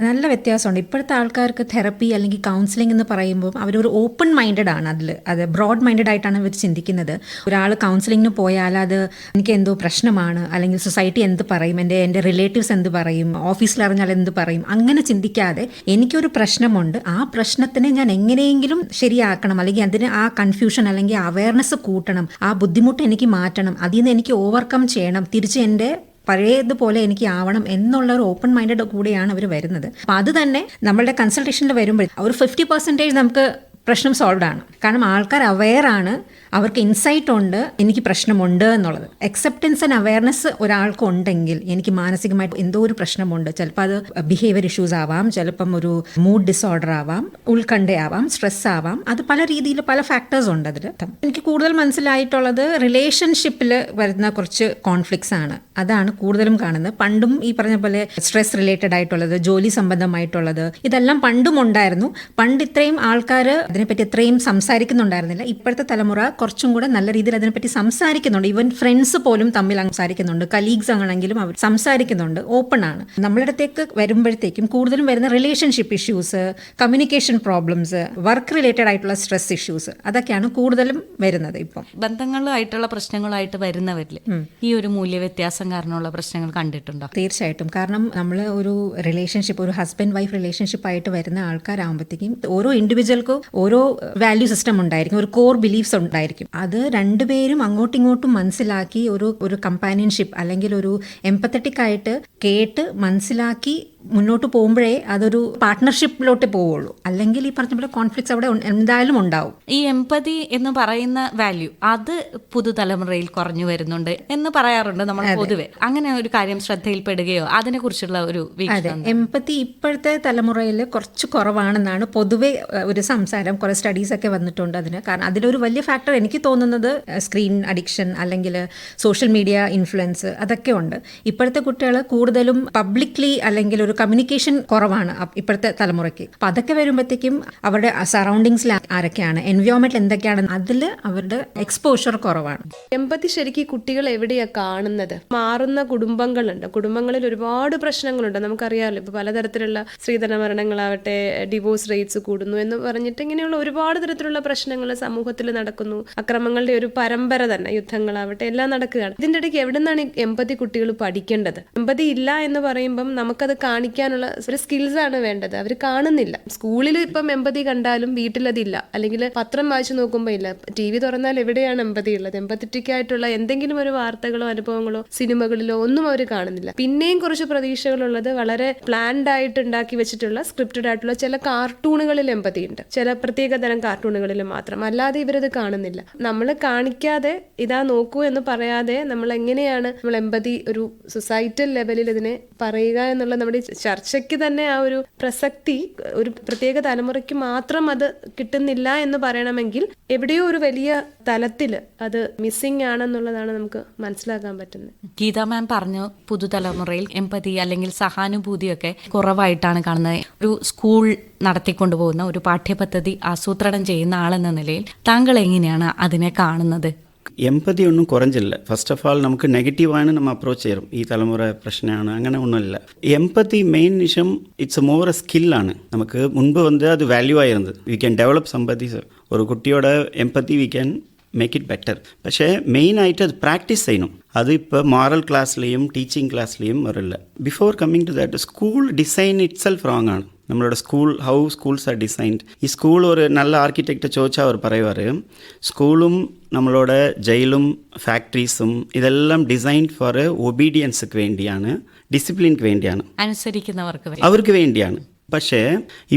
നല്ല വ്യത്യാസമുണ്ട്. ഇപ്പോഴത്തെ ആൾക്കാർക്ക് തെറപ്പി അല്ലെങ്കിൽ കൗൺസിലിംഗ് എന്ന് പറയുമ്പോൾ അവരൊരു ഓപ്പൺ മൈൻഡഡ് ആണ്. അത് ബ്രോഡ് മൈൻഡഡ് ആയിട്ടാണ് ഇവർ ചിന്തിക്കുന്നത്. ഒരാൾ കൗൺസിലിങ്ങിന് പോയാൽ അത് എനിക്ക് എന്തോ പ്രശ്നമാണ്, അല്ലെങ്കിൽ സൊസൈറ്റി എന്ത് പറയും, എൻ്റെ റിലേറ്റീവ്സ് എന്ത് പറയും, ഓഫീസിൽ അറിഞ്ഞാൽ എന്ത് പറയും, അങ്ങനെ ചിന്തിക്കാതെ എനിക്കൊരു പ്രശ്നമുണ്ട്, ആ പ്രശ്നത്തിനെ ഞാൻ എങ്ങനെയെങ്കിലും ശരിയാക്കണം, അല്ലെങ്കിൽ അതിന് ആ കൺഫ്യൂഷൻ അല്ലെങ്കിൽ അവയർനെസ് കൂട്ടണം, ആ ബുദ്ധിമുട്ട് എനിക്ക് മാറ്റണം, അതിൽ നിന്ന് എനിക്ക് ഓവർകം ചെയ്യണം, തിരിച്ച് എൻ്റെ പഴയതുപോലെ എനിക്ക് ആവണം എന്നുള്ള ഒരു ഓപ്പൺ മൈൻഡഡ് കൂടെയാണ് അവർ വരുന്നത്. അപ്പം അത് തന്നെ നമ്മളുടെ കൺസൾട്ടേഷനിൽ വരുമ്പോൾ ഒരു 50% നമുക്ക് പ്രശ്നം സോൾവ് ആണ്. കാരണം ആൾക്കാർ അവെയറാണ്, അവർക്ക് ഇൻസൈറ്റ് ഉണ്ട് എനിക്ക് പ്രശ്നമുണ്ട് എന്നുള്ളത്. അക്സെപ്റ്റൻസ് ആൻഡ് അവയർനെസ് ഒരാൾക്ക് ഉണ്ടെങ്കിൽ എനിക്ക് മാനസികമായിട്ട് എന്തോ ഒരു പ്രശ്നമുണ്ട്, ചിലപ്പോൾ അത് ബിഹേവിയർ ഇഷ്യൂസ് ആവാം, ചിലപ്പം ഒരു മൂഡ് ഡിസോർഡർ ആവാം, ഉത്കണ്ഠയാവാം, സ്ട്രെസ് ആവാം, അത് പല രീതിയിൽ പല ഫാക്ടേഴ്സ് ഉണ്ട് അതിൽ. എനിക്ക് കൂടുതൽ മനസ്സിലായിട്ടുള്ളത് റിലേഷൻഷിപ്പിൽ വരുന്ന കുറച്ച് കോൺഫ്ലിക്ട്സ് ആണ്, അതാണ് കൂടുതലും കാണുന്നത്. പണ്ടും ഈ പറഞ്ഞ പോലെ സ്ട്രെസ് റിലേറ്റഡ് ആയിട്ടുള്ളത്, ജോലി സംബന്ധമായിട്ടുള്ളത്, ഇതെല്ലാം പണ്ടും ഉണ്ടായിരുന്നു. പണ്ട് ഇത്രയും ആൾക്കാർ അതിനെപ്പറ്റി എത്രയും സംസാരിക്കുന്നുണ്ടായിരുന്നില്ല. ഇപ്പോഴത്തെ തലമുറ കുറച്ചും കൂടെ നല്ല രീതിയിൽ അതിനെപ്പറ്റി സംസാരിക്കുന്നുണ്ട്. ഈവൻ ഫ്രണ്ട്സ് പോലും തമ്മിൽ സംസാരിക്കുന്നുണ്ട്, കലീഗ്സ് ആണെങ്കിലും അവർ സംസാരിക്കുന്നുണ്ട്, ഓപ്പൺ ആണ്. നമ്മളുടെ അടുത്തേക്ക് വരുമ്പോഴത്തേക്കും കൂടുതലും വരുന്ന relationship issues, communication problems, work related ആയിട്ടുള്ള സ്ട്രെസ് ഇഷ്യൂസ്, അതൊക്കെയാണ് കൂടുതലും വരുന്നത്. ഇപ്പം ബന്ധങ്ങളുമായിട്ടുള്ള പ്രശ്നങ്ങളായിട്ട് വരുന്നവരിൽ ഈ ഒരു മൂല്യവ്യത്യാസം കാരണമുള്ള പ്രശ്നങ്ങൾ കണ്ടിട്ടുണ്ടോ? തീർച്ചയായിട്ടും. കാരണം നമ്മൾ ഒരു റിലേഷൻഷിപ്പ്, ഒരു ഹസ്ബൻഡ് വൈഫ് റിലേഷൻഷിപ്പ് ആയിട്ട് വരുന്ന ആൾക്കാരാകുമ്പോഴത്തേക്കും ഓരോ ഇൻഡിവിജ്വൽക്കും ഓരോ വാല്യൂ സിസ്റ്റം ഉണ്ടായിരിക്കും, ഒരു കോർ ബിലീഫ്സ് ഉണ്ടായിരിക്കും. അത് രണ്ടുപേരും അങ്ങോട്ടും ഇങ്ങോട്ടും മനസ്സിലാക്കി ഒരു കമ്പാനിയൻഷിപ്പ് അല്ലെങ്കിൽ ഒരു എംപത്തറ്റിക് ആയിട്ട് കേട്ട് മനസ്സിലാക്കി മുന്നോട്ട് പോകുമ്പോഴേ അതൊരു പാർട്ട്ണർഷിപ്പിലോട്ട് പോവുള്ളൂ. അല്ലെങ്കിൽ ഈ പറഞ്ഞ പോലെ കോൺഫ്ലിക്ട്സ് അവിടെ എന്തായാലും ഉണ്ടാവും. ഈ എംപതി എന്ന് പറയുന്ന വാല്യൂ അത് പുതുതലമുറയിൽ കുറഞ്ഞു വരുന്നുണ്ട് എന്ന് പറയാറുണ്ട് നമ്മൾ പൊതുവെ. അങ്ങനെ ഒരു കാര്യം ശ്രദ്ധയിൽപ്പെടുകയോ അതിനെക്കുറിച്ചുള്ള ഒരു വീക്ഷണം? എംപതി ഇപ്പോഴത്തെ തലമുറയിൽ കുറച്ച് കുറവാണെന്നാണ് പൊതുവെ ഒരു സംസാരം. കുറെ സ്റ്റഡീസ് ഒക്കെ വന്നിട്ടുണ്ട് അതിന്. കാരണം അതിലൊരു വലിയ ഫാക്ടർ എനിക്ക് തോന്നുന്നത് സ്ക്രീൻ അഡിക്ഷൻ അല്ലെങ്കിൽ സോഷ്യൽ മീഡിയ ഇൻഫ്ലുവൻസ് അതൊക്കെ ഉണ്ട്. ഇപ്പോഴത്തെ കുട്ടികൾ കൂടുതലും പബ്ലിക്ലി അല്ലെങ്കിൽ ഒരു കമ്മ്യൂണിക്കേഷൻ കുറവാണ് ഇപ്പോഴത്തെ തലമുറയ്ക്ക്. അപ്പം അതൊക്കെ വരുമ്പോഴത്തേക്കും അവരുടെ സറൗണ്ടിങ്സിൽ ആരൊക്കെയാണ്, എൻവയോൺമെന്റിൽ എന്തൊക്കെയാണ്, അതിൽ അവരുടെ എക്സ്പോഷർ കുറവാണ്. എമ്പതി ശരിക്കും കുട്ടികൾ എവിടെയാണ് കാണുന്നത്? മാറുന്ന കുടുംബങ്ങളുണ്ട്, കുടുംബങ്ങളിൽ ഒരുപാട് പ്രശ്നങ്ങളുണ്ട്. നമുക്കറിയാമല്ലോ, ഇപ്പോൾ പലതരത്തിലുള്ള സ്ത്രീധന മരണങ്ങളാവട്ടെ, ഡിവോഴ്സ് റേറ്റ്സ് കൂടുന്നു എന്ന് പറഞ്ഞിട്ട് ഇങ്ങനെയുള്ള ഒരുപാട് തരത്തിലുള്ള പ്രശ്നങ്ങൾ സമൂഹത്തിൽ നടക്കുന്നു. അക്രമങ്ങളുടെ ഒരു പരമ്പര തന്നെ, യുദ്ധങ്ങളാവട്ടെ എല്ലാം നടക്കുകയാണ്. ഇതിൻ്റെ ഇടയ്ക്ക് എവിടെ നിന്നാണ് ഈ എമ്പതി കുട്ടികൾ പഠിക്കേണ്ടത്? എമ്പതി ഇല്ല എന്ന് പറയുമ്പം നമുക്കത് കാണിക്കാനുള്ള ഒരു സ്കിൽസ് ആണ് വേണ്ടത്. അവർ കാണുന്നില്ല. സ്കൂളിൽ ഇപ്പം എമ്പതി കണ്ടാലും വീട്ടിലതില്ല, അല്ലെങ്കിൽ പത്രം വായിച്ചു നോക്കുമ്പോൾ ഇല്ല, TV തുറന്നാൽ എവിടെയാണ് എമ്പതി ഉള്ളത്? എമ്പത്തറ്റിക് ആയിട്ടുള്ള എന്തെങ്കിലും ഒരു വാർത്തകളോ അനുഭവങ്ങളോ സിനിമകളിലോ ഒന്നും അവർ കാണുന്നില്ല. പിന്നെയും കുറച്ച് പ്രതീക്ഷകളുള്ളത് വളരെ പ്ലാൻഡ് ആയിട്ട് ഉണ്ടാക്കി വെച്ചിട്ടുള്ള സ്ക്രിപ്റ്റഡ് ആയിട്ടുള്ള ചില കാർട്ടൂണുകളിൽ എമ്പതി ഉണ്ട്, ചില പ്രത്യേക തരം കാർട്ടൂണുകളിൽ മാത്രം. അല്ലാതെ ഇവരത് കാണുന്നില്ല. നമ്മൾ കാണിക്കാതെ ഇതാ നോക്കൂ എന്ന് പറയാതെ നമ്മൾ എങ്ങനെയാണ് നമ്മൾ എമ്പതി ഒരു സൊസൈറ്റൽ ലെവലിൽ ഇതിനെ പറയുക എന്നുള്ള നമ്മുടെ ചർച്ചയ്ക്ക് തന്നെ ആ ഒരു പ്രസക്തി ഒരു പ്രത്യേക തലമുറയ്ക്ക് മാത്രം അത് കിട്ടുന്നില്ല എന്ന് പറയണമെങ്കിൽ എവിടെയോ ഒരു വലിയ തലത്തിൽ അത് മിസ്സിംഗ് ആണെന്നുള്ളതാണ് നമുക്ക് മനസ്സിലാക്കാൻ പറ്റുന്നത്. ഗീത മാം പറഞ്ഞു, പുതുതലമുറയിൽ എമ്പതി അല്ലെങ്കിൽ സഹാനുഭൂതിയൊക്കെ കുറവായിട്ടാണ് കാണുന്നത്. ഒരു സ്കൂൾ നടത്തിക്കൊണ്ടുപോകുന്ന ഒരു പാഠ്യപദ്ധതി ആസൂത്രണം ചെയ്യുന്ന ആളെന്ന നിലയിൽ താങ്കൾ എങ്ങനെയാണ് അതിനെ കാണുന്നത്? എമ്പതി ഒന്നും കുറഞ്ഞില്ല. ഫസ്റ്റ് ഓഫ് ആൾ നമുക്ക് നെഗറ്റീവാണ് നമ്മൾ അപ്രോച്ച് ചെയ്യും, ഈ തലമുറ പ്രശ്നമാണ്, അങ്ങനെ ഒന്നുമില്ല. എമ്പതി മെയിൻ വിഷയം ഇറ്റ്സ് മോർ എ സ്കില്ലാണ്. നമുക്ക് മുൻപ് അത് വാല്യൂ ആയിരുന്നത്. വി ക്യാൻ ഡെവലപ്പ് സംബന്ധി ഒരു കുട്ടിയോട് empathy we can make it better. പക്ഷേ മെയിനായിട്ട് അത് പ്രാക്ടീസ് ചെയ്യണം. അത് ഇപ്പോൾ മോറൽ ക്ലാസ്സിലെയും ടീച്ചിങ് ക്ലാസ്സിലെയും വരില്ല. Before coming to that, school design itself wrong ആണ്. நம்மளோட school how schools are designed. School ஒரு நல்ல ஆர்கிடெக்டை ചോദിച്ചാൽ அவர் പറയുവാർ, സ്കൂളും നമ്മളോட ജയിലും ഫാക്ടറീസും ഇതെല്ലാം ഡിസൈൻഡ് ഫോർ ഒബീഡിയൻസുക്ക് വേണ്ടിയാണ്, ഡിസിപ്ലിൻക്ക് വേണ്ടിയാണ്, അവർക്ക് വേണ്ടിയാണ്. പക്ഷേ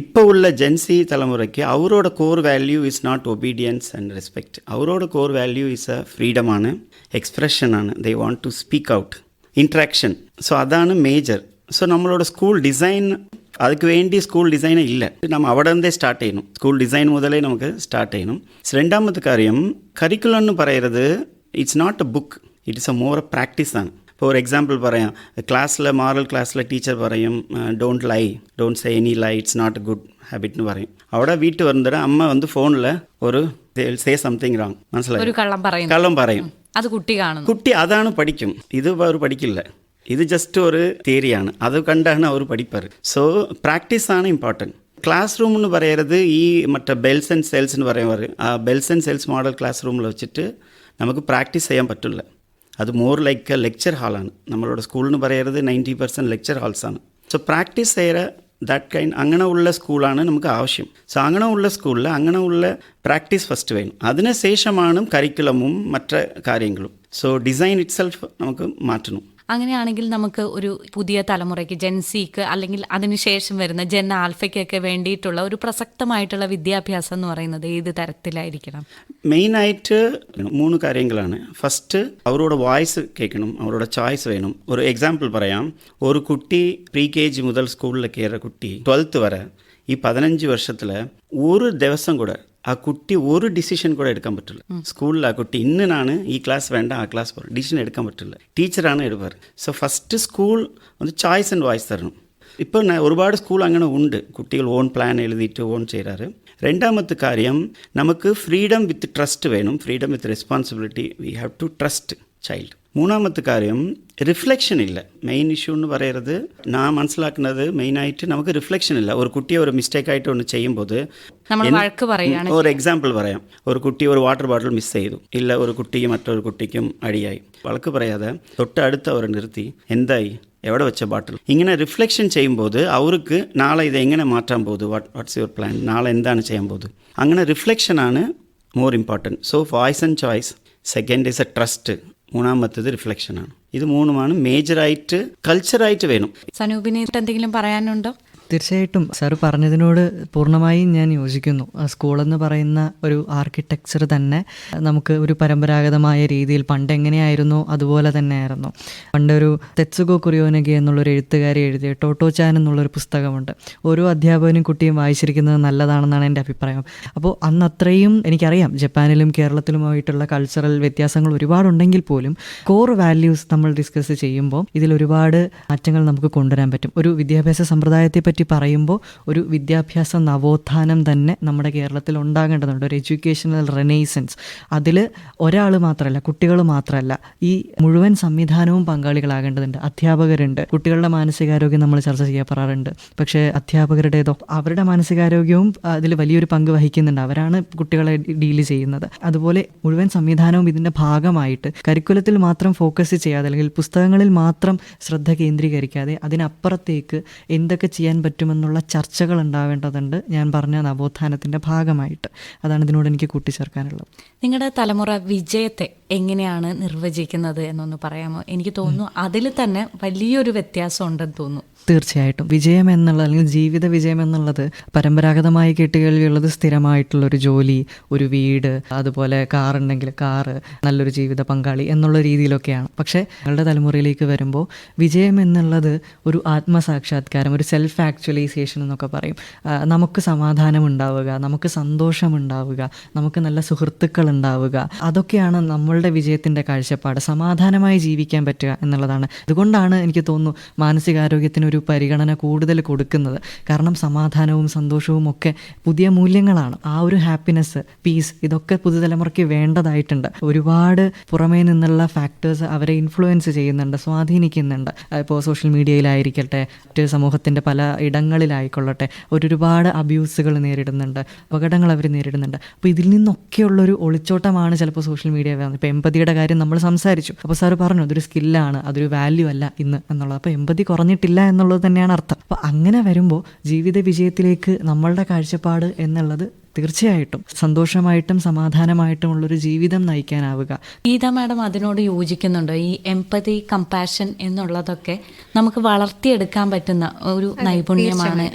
ഇപ്പോൾ ഉള്ള ജെൻസി തലമുറയ്ക്ക് അവരോட core value is not obedience and respect. അവരോட കോർ വാല്യൂ ഇസ് എ ഫ്രീഡമാണ്, എക്സ്പ്രഷനാണ്. They want to speak out, interaction. So അതാണ് മേജർ. സോ നമ്മളോட സ്കൂൾ ഡിസൈൻ அதுக்கு வேண்டிய ஸ்கூல் டிசைனே இல்லை. நம்ம അവിടെ இருந்தே ஸ்டார்ட் ചെയ്യணும். ஸ்கூல் டிசைன் முதலே நமக்கு ஸ்டார்ட் ചെയ്യணும். രണ്ടാമത്തെ കാര്യം, കരിക്കുലം എന്ന് പറയുന്നത് it's not a book, it's a more a practice ആണ്. ഇപ്പോൾ ഒരു എക്സാമ്പിൾ പറയാം, ക്ലാസ്സിൽ മോറൽ ക്ലാസ്സിലെ ടീച്ചർ പറയും don't lie, don't say any lie, it's not a good habit എന്ന് പറയും. അവിടെ വീട്ടിൽ വരുന്നേരം അമ്മ ഫോണിൽ ഒരു സേ സംതിങ് റോങ്, മനസ്സിലായി, കള്ളം പറയും. അത് കുട്ടി കാണും, കുട്ടി അതാണ് പഠിക്കും. ഇത് അവർ പഠിക്കില്ല. ഇത് ജസ്റ്റ് ഒരു തിയറിയാണ്, അത് കണ്ടാണ് അവർ പഠിപ്പാർ. സോ പ്രാക്ടീസാണ് ഇമ്പോർട്ടൻറ്റ്. ക്ലാസ് റൂം എന്ന് പറയുന്നത് ഈ മറ്റേ ബെൽസ് ആൻഡ് സെൽസ് എന്ന് പറയുന്നത്, ആ bells and cells model class റൂമിൽ വെച്ചിട്ട് നമുക്ക് പ്രാക്ടീസ് ചെയ്യാൻ പറ്റില്ല. അത് മോർ ലൈക്ക് ലെക്ചർ ഹാളാണ്. നമ്മളോട് സ്കൂളിന് പറയുന്നത് 90% ലെക്ചർ ഹാൾസാണ്. സോ പ്രാക്ടീസ് ചെയ്യുക ദാറ്റ് കൈൻഡ് അങ്ങനെ ഉള്ള സ്കൂളാണ് നമുക്ക് ആവശ്യം. സോ അങ്ങനെ ഉള്ള സ്കൂളിൽ അങ്ങനെ ഉള്ള പ്രാക്ടീസ് ഫസ്റ്റ് വേണം. അതിന് ശേഷമാണ് കരിക്കുലമും മറ്റു കാര്യങ്ങളും. സോ ഡിസൈൻ ഇറ്റ് സെൽഫ് നമുക്ക് മാറ്റണം. അങ്ങനെയാണെങ്കിൽ നമുക്ക് ഒരു പുതിയ തലമുറയ്ക്ക്, ജെൻസിക്ക് അല്ലെങ്കിൽ അതിനുശേഷം വരുന്ന ജെൻ ആൽഫയ്ക്കൊക്കെ വേണ്ടിയിട്ടുള്ള ഒരു പ്രസക്തമായിട്ടുള്ള വിദ്യാഭ്യാസം എന്ന് പറയുന്നത് ഏത് തരത്തിലായിരിക്കണം? മെയിനായിട്ട് 3 കാര്യങ്ങളാണ്. ഫസ്റ്റ് അവരോட വോയിസ് കേൾക്കണം, അവരോட ചോയ്സ് വേണം. ഒരു എക്സാമ്പിൾ പറയാം. ഒരു കുട്ടി pre-KG മുതൽ സ്കൂളിൽ കയറുന്ന കുട്ടി 12th വരെ ഈ 15 വർഷത്തിൽ ഒരു ദിവസം കൂടെ ആ കുട്ടി ഒരു ഡിസിഷൻ കൂടെ എടുക്കാൻ പറ്റില്ല. സ്കൂളിൽ ആ കുട്ടി ഇന്നാണ് ഈ ക്ലാസ് വേണ്ട ആ ക്ലാസ് പോകണം, ഡിസിഷൻ എടുക്കാൻ പറ്റില്ല, ടീച്ചറാണ് എടുപ്പാർ. സോ ഫസ്റ്റ് സ്കൂൾ ഒന്ന് ചോയ്സ് ആൻഡ് വോയിസ് തരണം. ഇപ്പോൾ ഒരുപാട് സ്കൂൾ അങ്ങനെ ഉണ്ട്, കുട്ടികൾ ഓൺ പ്ലാൻ എഴുതിയിട്ട് ഓൺ ചെയ്യാറ്. രണ്ടാമത്തെ കാര്യം, നമുക്ക് ഫ്രീഡം വിത്ത് ട്രസ്റ്റ് വേണം, freedom with responsibility. We have to trust child. മൂന്നാമത്തെ കാര്യം, റിഫ്ലക്ഷൻ ഇല്ല. മെയിൻ ഇഷ്യൂ എന്ന് പറയുന്നത് ഞാൻ മനസ്സിലാക്കുന്നത് മെയിനായിട്ട് നമുക്ക് റിഫ്ലക്ഷൻ ഇല്ല. ഒരു കുട്ടിയെ ഒരു മിസ്റ്റേക്ക് ആയിട്ട് ഒന്ന് ചെയ്യുമ്പോൾ ഒരു എക്സാമ്പിൾ പറയാം. ഒരു കുട്ടി ഒരു വാട്ടർ ബോട്ടിൽ മിസ് ചെയ്തു, ഇല്ല ഒരു കുട്ടിക്കും മറ്റൊരു കുട്ടിക്കും അടിയായി. വഴക്ക് പറയാതെ തൊട്ടടുത്ത് അവർ നിർത്തി, എന്തായി, എവിടെ വെച്ച ബോട്ടിൽ, ഇങ്ങനെ റിഫ്ലക്ഷൻ ചെയ്യുമ്പോൾ അവർക്ക് നാളെ ഇത് എങ്ങനെ മാറ്റാൻ പോകുന്നു, വാട്ട്സ് യുവർ പ്ലാൻ, നാളെ എന്താണ് ചെയ്യാൻ പോകുന്നത്, അങ്ങനെ റിഫ്ലക്ഷനാണ് more important. So voice and choice, second is a trust, മൂന്നാമത്തേത് റിഫ്ലക്ഷനാണ്. ഇത് മൂന്നുമാണ് മേജറായിട്ട് കൾച്ചറായിട്ട് വേണം. സനൂപിന് എന്തെങ്കിലും പറയാനുണ്ടോ? തീർച്ചയായിട്ടും സാർ പറഞ്ഞതിനോട് പൂർണ്ണമായും ഞാൻ യോജിക്കുന്നു. സ്കൂളെന്ന് പറയുന്ന ഒരു ആർക്കിടെക്ചർ തന്നെ നമുക്ക് ഒരു പരമ്പരാഗതമായ രീതിയിൽ പണ്ട് എങ്ങനെയായിരുന്നു അതുപോലെ തന്നെ ആയിരുന്നു. പണ്ടൊരു തെത്സുഗോ കുറിയോനഗി എന്നുള്ളൊരു എഴുത്തുകാരി എഴുതിയ ടോട്ടോ ചാൻ എന്നുള്ളൊരു പുസ്തകമുണ്ട്. ഓരോ അധ്യാപകനും കുട്ടിയും വായിച്ചിരിക്കുന്നത് നല്ലതാണെന്നാണ് എൻ്റെ അഭിപ്രായം. അപ്പോൾ അന്ന് അത്രയും എനിക്കറിയാം ജപ്പാനിലും കേരളത്തിലുമായിട്ടുള്ള കൾച്ചറൽ വ്യത്യാസങ്ങൾ ഒരുപാടുണ്ടെങ്കിൽ പോലും കോർ വാല്യൂസ് നമ്മൾ ഡിസ്കസ് ചെയ്യുമ്പോൾ ഇതിലൊരുപാട് മാറ്റങ്ങൾ നമുക്ക് കൊണ്ടുവരാൻ പറ്റും. ഒരു വിദ്യാഭ്യാസ സമ്പ്രദായത്തെ പറ്റി പറയുമ്പോൾ ഒരു വിദ്യാഭ്യാസ നവോത്ഥാനം തന്നെ നമ്മുടെ കേരളത്തിൽ ഉണ്ടാകേണ്ടതുണ്ട്. ഒരു എഡ്യൂക്കേഷണൽ റെനൈസൻസ്. അതിൽ ഒരാൾ മാത്രമല്ല, കുട്ടികൾ മാത്രമല്ല, ഈ മുഴുവൻ സംവിധാനവും പങ്കാളികളാകേണ്ടതുണ്ട്. അധ്യാപകരുണ്ട്, കുട്ടികളുടെ മാനസികാരോഗ്യം നമ്മൾ ചർച്ച ചെയ്യപ്പെടാറുണ്ട്. പക്ഷേ അധ്യാപകരുടേതോ അവരുടെ മാനസികാരോഗ്യവും അതിൽ വലിയൊരു പങ്ക് വഹിക്കുന്നുണ്ട്. അവരാണ് കുട്ടികളെ ഡീല് ചെയ്യുന്നത്. അതുപോലെ മുഴുവൻ സംവിധാനവും ഇതിൻ്റെ ഭാഗമായിട്ട് കരിക്കുലത്തിൽ മാത്രം ഫോക്കസ് ചെയ്യാതെ അല്ലെങ്കിൽ പുസ്തകങ്ങളിൽ മാത്രം ശ്രദ്ധ കേന്ദ്രീകരിക്കാതെ അതിനപ്പുറത്തേക്ക് എന്തൊക്കെ ചെയ്യാൻ പറ്റുമെന്നുള്ള ചർച്ചകൾ ഉണ്ടാവേണ്ടതുണ്ട്. ഞാൻ പറഞ്ഞ നവോത്ഥാനത്തിൻ്റെ ഭാഗമായിട്ട് അതാണ് ഇതിനോട് എനിക്ക് കൂട്ടിച്ചേർക്കാനുള്ളത്. നിങ്ങളുടെ തലമുറ വിജയത്തെ എങ്ങനെയാണ് നിർവചിക്കുന്നത് എന്നൊന്ന് പറയാമോ? എനിക്ക് തോന്നുന്നു അതിൽ തന്നെ വലിയൊരു വ്യത്യാസം ഉണ്ടെന്ന് തോന്നുന്നു. തീർച്ചയായിട്ടും വിജയം എന്നുള്ളത് അല്ലെങ്കിൽ ജീവിത വിജയം എന്നുള്ളത് പരമ്പരാഗതമായി കേട്ടുകേൾവിയുള്ളത് സ്ഥിരമായിട്ടുള്ളൊരു ജോലി, ഒരു വീട്, അതുപോലെ കാറുണ്ടെങ്കിൽ കാറ്, നല്ലൊരു ജീവിത പങ്കാളി എന്നുള്ള രീതിയിലൊക്കെയാണ്. പക്ഷേ ഞങ്ങളുടെ തലമുറയിലേക്ക് വരുമ്പോൾ വിജയം എന്നുള്ളത് ഒരു ആത്മസാക്ഷാത്കാരം, ഒരു സെൽഫ് ആക്ച്വലൈസേഷൻ എന്നൊക്കെ പറയും. നമുക്ക് സമാധാനം ഉണ്ടാവുക, നമുക്ക് സന്തോഷമുണ്ടാവുക, നമുക്ക് നല്ല സുഹൃത്തുക്കൾ ഉണ്ടാവുക, അതൊക്കെയാണ് നമ്മളുടെ വിജയത്തിൻ്റെ കാഴ്ചപ്പാട്. സമാധാനമായി ജീവിക്കാൻ പറ്റുക എന്നുള്ളതാണ്. അതുകൊണ്ടാണ് എനിക്ക് തോന്നുന്നു മാനസികാരോഗ്യത്തിന് ഒരു പരിഗണന കൂടുതൽ കൊടുക്കുന്നത്. കാരണം സമാധാനവും സന്തോഷവും ഒക്കെ പുതിയ മൂല്യങ്ങളാണ്. ആ ഒരു ഹാപ്പിനെസ്, പീസ്, ഇതൊക്കെ പുതുതലമുറയ്ക്ക് വേണ്ടതായിട്ടുണ്ട്. ഒരുപാട് പുറമേ നിന്നുള്ള ഫാക്ടേഴ്സ് അവരെ ഇൻഫ്ലുവൻസ് ചെയ്യുന്നുണ്ട്, സ്വാധീനിക്കുന്നുണ്ട്. ഇപ്പോൾ സോഷ്യൽ മീഡിയയിലായിരിക്കട്ടെ, മറ്റ് സമൂഹത്തിൻ്റെ പല ഇടങ്ങളിലായിക്കൊള്ളട്ടെ, ഒരുപാട് അബ്യൂസുകൾ നേരിടുന്നുണ്ട്, അപകടങ്ങൾ അവർ നേരിടുന്നുണ്ട്. അപ്പോൾ ഇതിൽ നിന്നൊക്കെയുള്ളൊരു ഒളിച്ചോട്ടമാണ് ചിലപ്പോൾ സോഷ്യൽ മീഡിയ വരുന്നത്. ഇപ്പോൾ എമ്പതിയുടെ കാര്യം നമ്മൾ സംസാരിച്ചു. അപ്പോൾ സാറ് പറഞ്ഞു അതൊരു സ്കില്ലാണ്, അതൊരു വാല്യൂ അല്ല ഇന്ന് എന്നുള്ളത്. അപ്പോൾ എമ്പതി കുറഞ്ഞിട്ടില്ല എന്നുള്ളത് തന്നെയാണ് അർത്ഥം. അപ്പോൾ അങ്ങനെ വരുമ്പോൾ ജീവിത വിജയത്തിലേക്ക് നമ്മളുടെ കാഴ്ചപ്പാട് എന്നുള്ളത് തീർച്ചയായിട്ടും സന്തോഷമായിട്ടും സമാധാനമായിട്ടുമുള്ളൊരു ജീവിതം നയിക്കാനാവുക. ഗീത മാഡം അതിനോട് യോജിക്കുന്നുണ്ടോ? ഈ എംപതി, കമ്പാഷൻ എന്നുള്ളതൊക്കെ നമുക്ക് വളർത്തിയെടുക്കാൻ പറ്റുന്ന ഒരു നൈപുണ്യമാണ്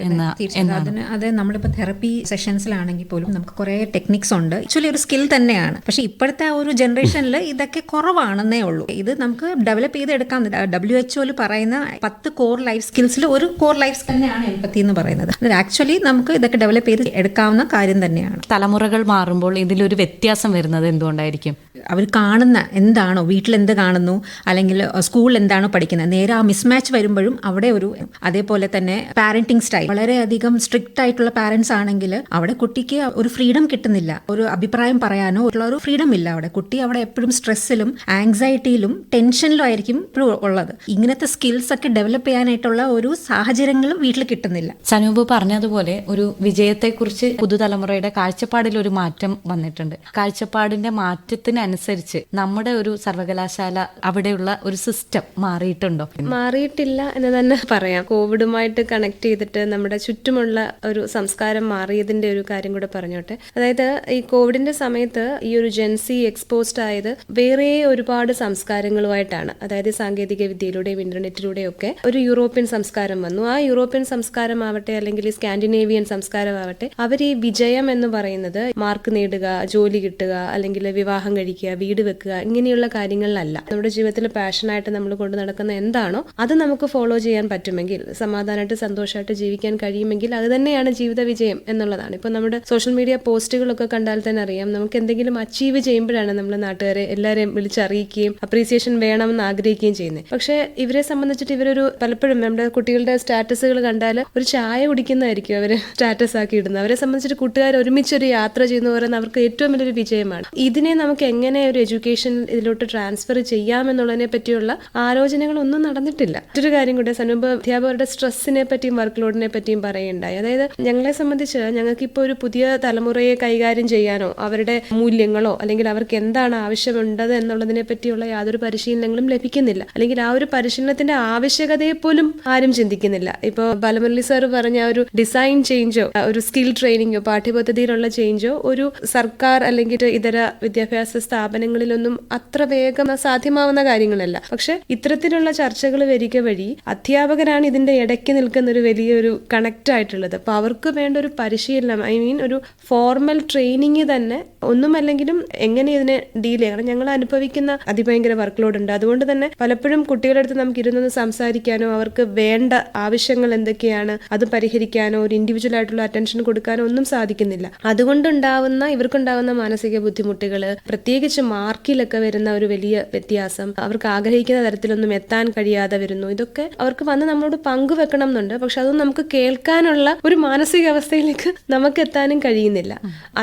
അതിന് അത് നമ്മളിപ്പോൾ തെറപ്പി സെഷൻസിലാണെങ്കിൽ പോലും നമുക്ക് കുറേ ടെക്നിക്സ് ഉണ്ട്. ആക്ച്വലി ഒരു സ്കിൽ തന്നെയാണ്. പക്ഷേ ഇപ്പോഴത്തെ ഒരു ജനറേഷനിൽ ഇതൊക്കെ കുറവാണെന്നേ ഉള്ളൂ. ഇത് നമുക്ക് ഡെവലപ്പ് ചെയ്തെടുക്കാം. WHO പറയുന്ന 10 കോർ ലൈഫ് സ്കിൽസിൽ ഒരു കോർ ലൈഫ് സ്കിൽ തന്നെയാണ് എംപതി എന്ന് പറയുന്നത്. ആക്ച്വലി നമുക്ക് ഇതൊക്കെ ഡെവലപ്പ് ചെയ്ത് എടുക്കാവുന്ന കാര്യം തന്നെയാണ്. തലമുറകൾ മാറുമ്പോൾ ഇതിലൊരു വ്യത്യാസം വരുന്നത് എന്തുകൊണ്ടായിരിക്കും? അവർ കാണുന്ന എന്താണോ, വീട്ടിൽ എന്ത് കാണുന്നു അല്ലെങ്കിൽ സ്കൂളിൽ എന്താണോ പഠിക്കുന്നത്, നേരെ ആ മിസ്മാച്ച് വരുമ്പോഴും അവിടെ ഒരു, അതേപോലെ തന്നെ പാരന്റിങ് സ്റ്റൈൽ വളരെയധികം സ്ട്രിക്റ്റ് ആയിട്ടുള്ള പാരന്റ്സ് ആണെങ്കിൽ അവിടെ കുട്ടിക്ക് ഒരു ഫ്രീഡം കിട്ടുന്നില്ല, ഒരു അഭിപ്രായം പറയാനോ ഉള്ള ഒരു ഫ്രീഡം ഇല്ല. കുട്ടി അവിടെ എപ്പോഴും സ്ട്രെസ്സിലും ആങ്സൈറ്റിയിലും ടെൻഷനിലും ആയിരിക്കും എപ്പോഴും ഉള്ളത്. ഇങ്ങനത്തെ സ്കിൽസ് ഒക്കെ ഡെവലപ്പ് ചെയ്യാനായിട്ടുള്ള ഒരു സാഹചര്യങ്ങളും വീട്ടിൽ കിട്ടുന്നില്ല. സനൂപ് പറഞ്ഞതുപോലെ ഒരു വിജയത്തെക്കുറിച്ച് പുതുതലമുറയുടെ കാഴ്ചപ്പാടിൽ ഒരു മാറ്റം വന്നിട്ടുണ്ട്. കാഴ്ചപ്പാടിന്റെ മാറ്റത്തിനനുസരിച്ച് നമ്മുടെ ഒരു സർവകലാശാല, അവിടെയുള്ള ഒരു സിസ്റ്റം മാറിയിട്ടുണ്ടോ? മാറിയിട്ടില്ല എന്ന് തന്നെ പറയാം. കോവിഡുമായിട്ട് കണക്ട് ചെയ്തിട്ട് നമ്മുടെ ചുറ്റുമുള്ള ഒരു സംസ്കാരം മാറിയതിന്റെ ഒരു കാര്യം കൂടെ പറഞ്ഞോട്ടെ. അതായത് ഈ കോവിഡിന്റെ സമയത്ത് ഈ ഒരു ജെൻസി എക്സ്പോസ്ഡ് ആയത് വേറെ ഒരുപാട് സംസ്കാരങ്ങളുമായിട്ടാണ്. അതായത് സാങ്കേതിക വിദ്യയിലൂടെയും ഇന്റർനെറ്റിലൂടെയും ഒക്കെ ഒരു യൂറോപ്യൻ സംസ്കാരം വന്നു. ആ യൂറോപ്യൻ സംസ്കാരമാവട്ടെ അല്ലെങ്കിൽ ഈ സ്കാൻഡിനേവിയൻ സംസ്കാരമാവട്ടെ, അവർ ഈ വിജയം എന്ന് പറയുന്നത് മാർക്ക് നേടുക, ജോലി കിട്ടുക, അല്ലെങ്കിൽ വിവാഹം കഴിക്കുക, വീട് വെക്കുക, ഇങ്ങനെയുള്ള കാര്യങ്ങളിലല്ല. നമ്മുടെ ജീവിതത്തിൽ പാഷനായിട്ട് നമ്മൾ കൊണ്ട് നടക്കുന്ന എന്താണോ അത് നമുക്ക് ഫോളോ ചെയ്യാൻ പറ്റുമെങ്കിൽ, സമാധാനമായിട്ട് സന്തോഷമായിട്ട് ജീവിക്കാൻ കഴിയുമെങ്കിൽ അത് തന്നെയാണ് ജീവിത വിജയം എന്നുള്ളതാണ്. ഇപ്പൊ നമ്മുടെ സോഷ്യൽ മീഡിയ പോസ്റ്റുകളൊക്കെ കണ്ടാൽ തന്നെ അറിയാം, നമുക്ക് എന്തെങ്കിലും അച്ചീവ് ചെയ്യുമ്പോഴാണ് നമ്മൾ നാട്ടുകാരെ എല്ലാവരെയും വിളിച്ചറിയിക്കുകയും അപ്രീസിയേഷൻ വേണമെന്ന് ആഗ്രഹിക്കുകയും ചെയ്യുന്നത്. പക്ഷെ ഇവരെ സംബന്ധിച്ചിട്ട് ഇവരൊരു പലപ്പോഴും നമ്മുടെ കുട്ടികളുടെ സ്റ്റാറ്റസുകൾ കണ്ടാൽ ഒരു ചായ കുടിക്കുന്നതായിരിക്കും അവര് സ്റ്റാറ്റസ് ആക്കി ഇടുന്നത്. അവരെ സംബന്ധിച്ചിട്ട് കൂട്ടുകാർ ഒരുമിച്ചൊരു യാത്ര ചെയ്യുന്ന പറയുന്നത് അവർക്ക് ഏറ്റവും വലിയൊരു വിജയമാണ്. ഇതിനെ നമുക്ക് എങ്ങനെ ഒരു എഡ്യൂക്കേഷൻ ഇതിലോട്ട് ട്രാൻസ്ഫർ ചെയ്യാമെന്നുള്ളതിനെ പറ്റിയുള്ള ആലോചനകളൊന്നും നടന്നിട്ടില്ല. മറ്റൊരു കാര്യം കൂടെ, സനൂപ് അധ്യാപകരുടെ സ്ട്രെസ്സിനെ പറ്റിയും വർക്ക് ലോഡിനെ പറ്റിയും പറയുണ്ടായി. അതായത് ഞങ്ങളെ സംബന്ധിച്ച് ഞങ്ങൾക്കിപ്പോൾ ഒരു പുതിയ തലമുറയെ കൈകാര്യം ചെയ്യാനോ അവരുടെ മൂല്യങ്ങളോ അല്ലെങ്കിൽ അവർക്ക് എന്താണ് ആവശ്യമുണ്ടത് എന്നുള്ളതിനെ പറ്റിയുള്ള യാതൊരു പരിശീലനങ്ങളും ലഭിക്കുന്നില്ല. അല്ലെങ്കിൽ ആ ഒരു പരിശീലനത്തിന്റെ ആവശ്യകതയെ പോലും ആരും ചിന്തിക്കുന്നില്ല. ഇപ്പോൾ ബാലമുരളി സാർ പറഞ്ഞ ഒരു ഡിസൈൻ ചേഞ്ചോ ഒരു സ്കിൽ ട്രെയിനിങ്ങോ പാഠ്യപദ്ധതിയിലുള്ള ചേഞ്ചോ ഒരു സർക്കാർ അല്ലെങ്കിൽ ഇതര വിദ്യാഭ്യാസ സ്ഥാപനങ്ങളിലൊന്നും അത്ര വേഗം സാധ്യമാവുന്ന കാര്യങ്ങളല്ല. പക്ഷെ ഇത്തരത്തിലുള്ള ചർച്ചകൾ വരിക വഴി അധ്യാപകരാണ് ഇതിന്റെ ഇടയ്ക്ക് നിൽക്കുന്ന ഒരു വലിയൊരു കണക്ട് ആയിട്ടുള്ളത്. അപ്പൊ അവർക്ക് വേണ്ട ഒരു പരിശീലനം, ഒരു ഫോർമൽ ട്രെയിനിങ് തന്നെ ഒന്നുമല്ലെങ്കിലും എങ്ങനെ ഇതിനെ ഡീൽ ചെയ്യണം. ഞങ്ങൾ അനുഭവിക്കുന്ന അതിഭയങ്കര വർക്ക് ലോഡ് ഉണ്ട്. അതുകൊണ്ട് തന്നെ പലപ്പോഴും കുട്ടികളുടെ അടുത്ത് നമുക്ക് ഇരുന്നൊന്ന് സംസാരിക്കാനോ അവർക്ക് വേണ്ട ആവശ്യങ്ങൾ എന്തൊക്കെയാണ് അത് പരിഹരിക്കാനോ ഒരു ഇൻഡിവിജ്വൽ ആയിട്ടുള്ള അറ്റൻഷൻ കൊടുക്കാനോ ഒന്നും സാധിക്കുന്നില്ല. അതുകൊണ്ടുണ്ടാവുന്ന ഇവർക്കുണ്ടാവുന്ന മാനസിക ബുദ്ധിമുട്ടുകൾ, പ്രത്യേകിച്ച് മാർക്കിലൊക്കെ വരുന്ന ഒരു വലിയ വ്യത്യാസം, അവർക്ക് ആഗ്രഹിക്കുന്ന തരത്തിലൊന്നും എത്താൻ കഴിയാതെ വരുന്നു. ഇതൊക്കെ അവർക്ക് വന്ന് നമ്മളോട് പങ്കുവെക്കണം എന്നുണ്ട്. പക്ഷെ അതൊന്നും നമുക്ക് കേൾക്കാനുള്ള ഒരു മാനസികാവസ്ഥയിലേക്ക് നമുക്ക് എത്താനും കഴിയുന്നില്ല.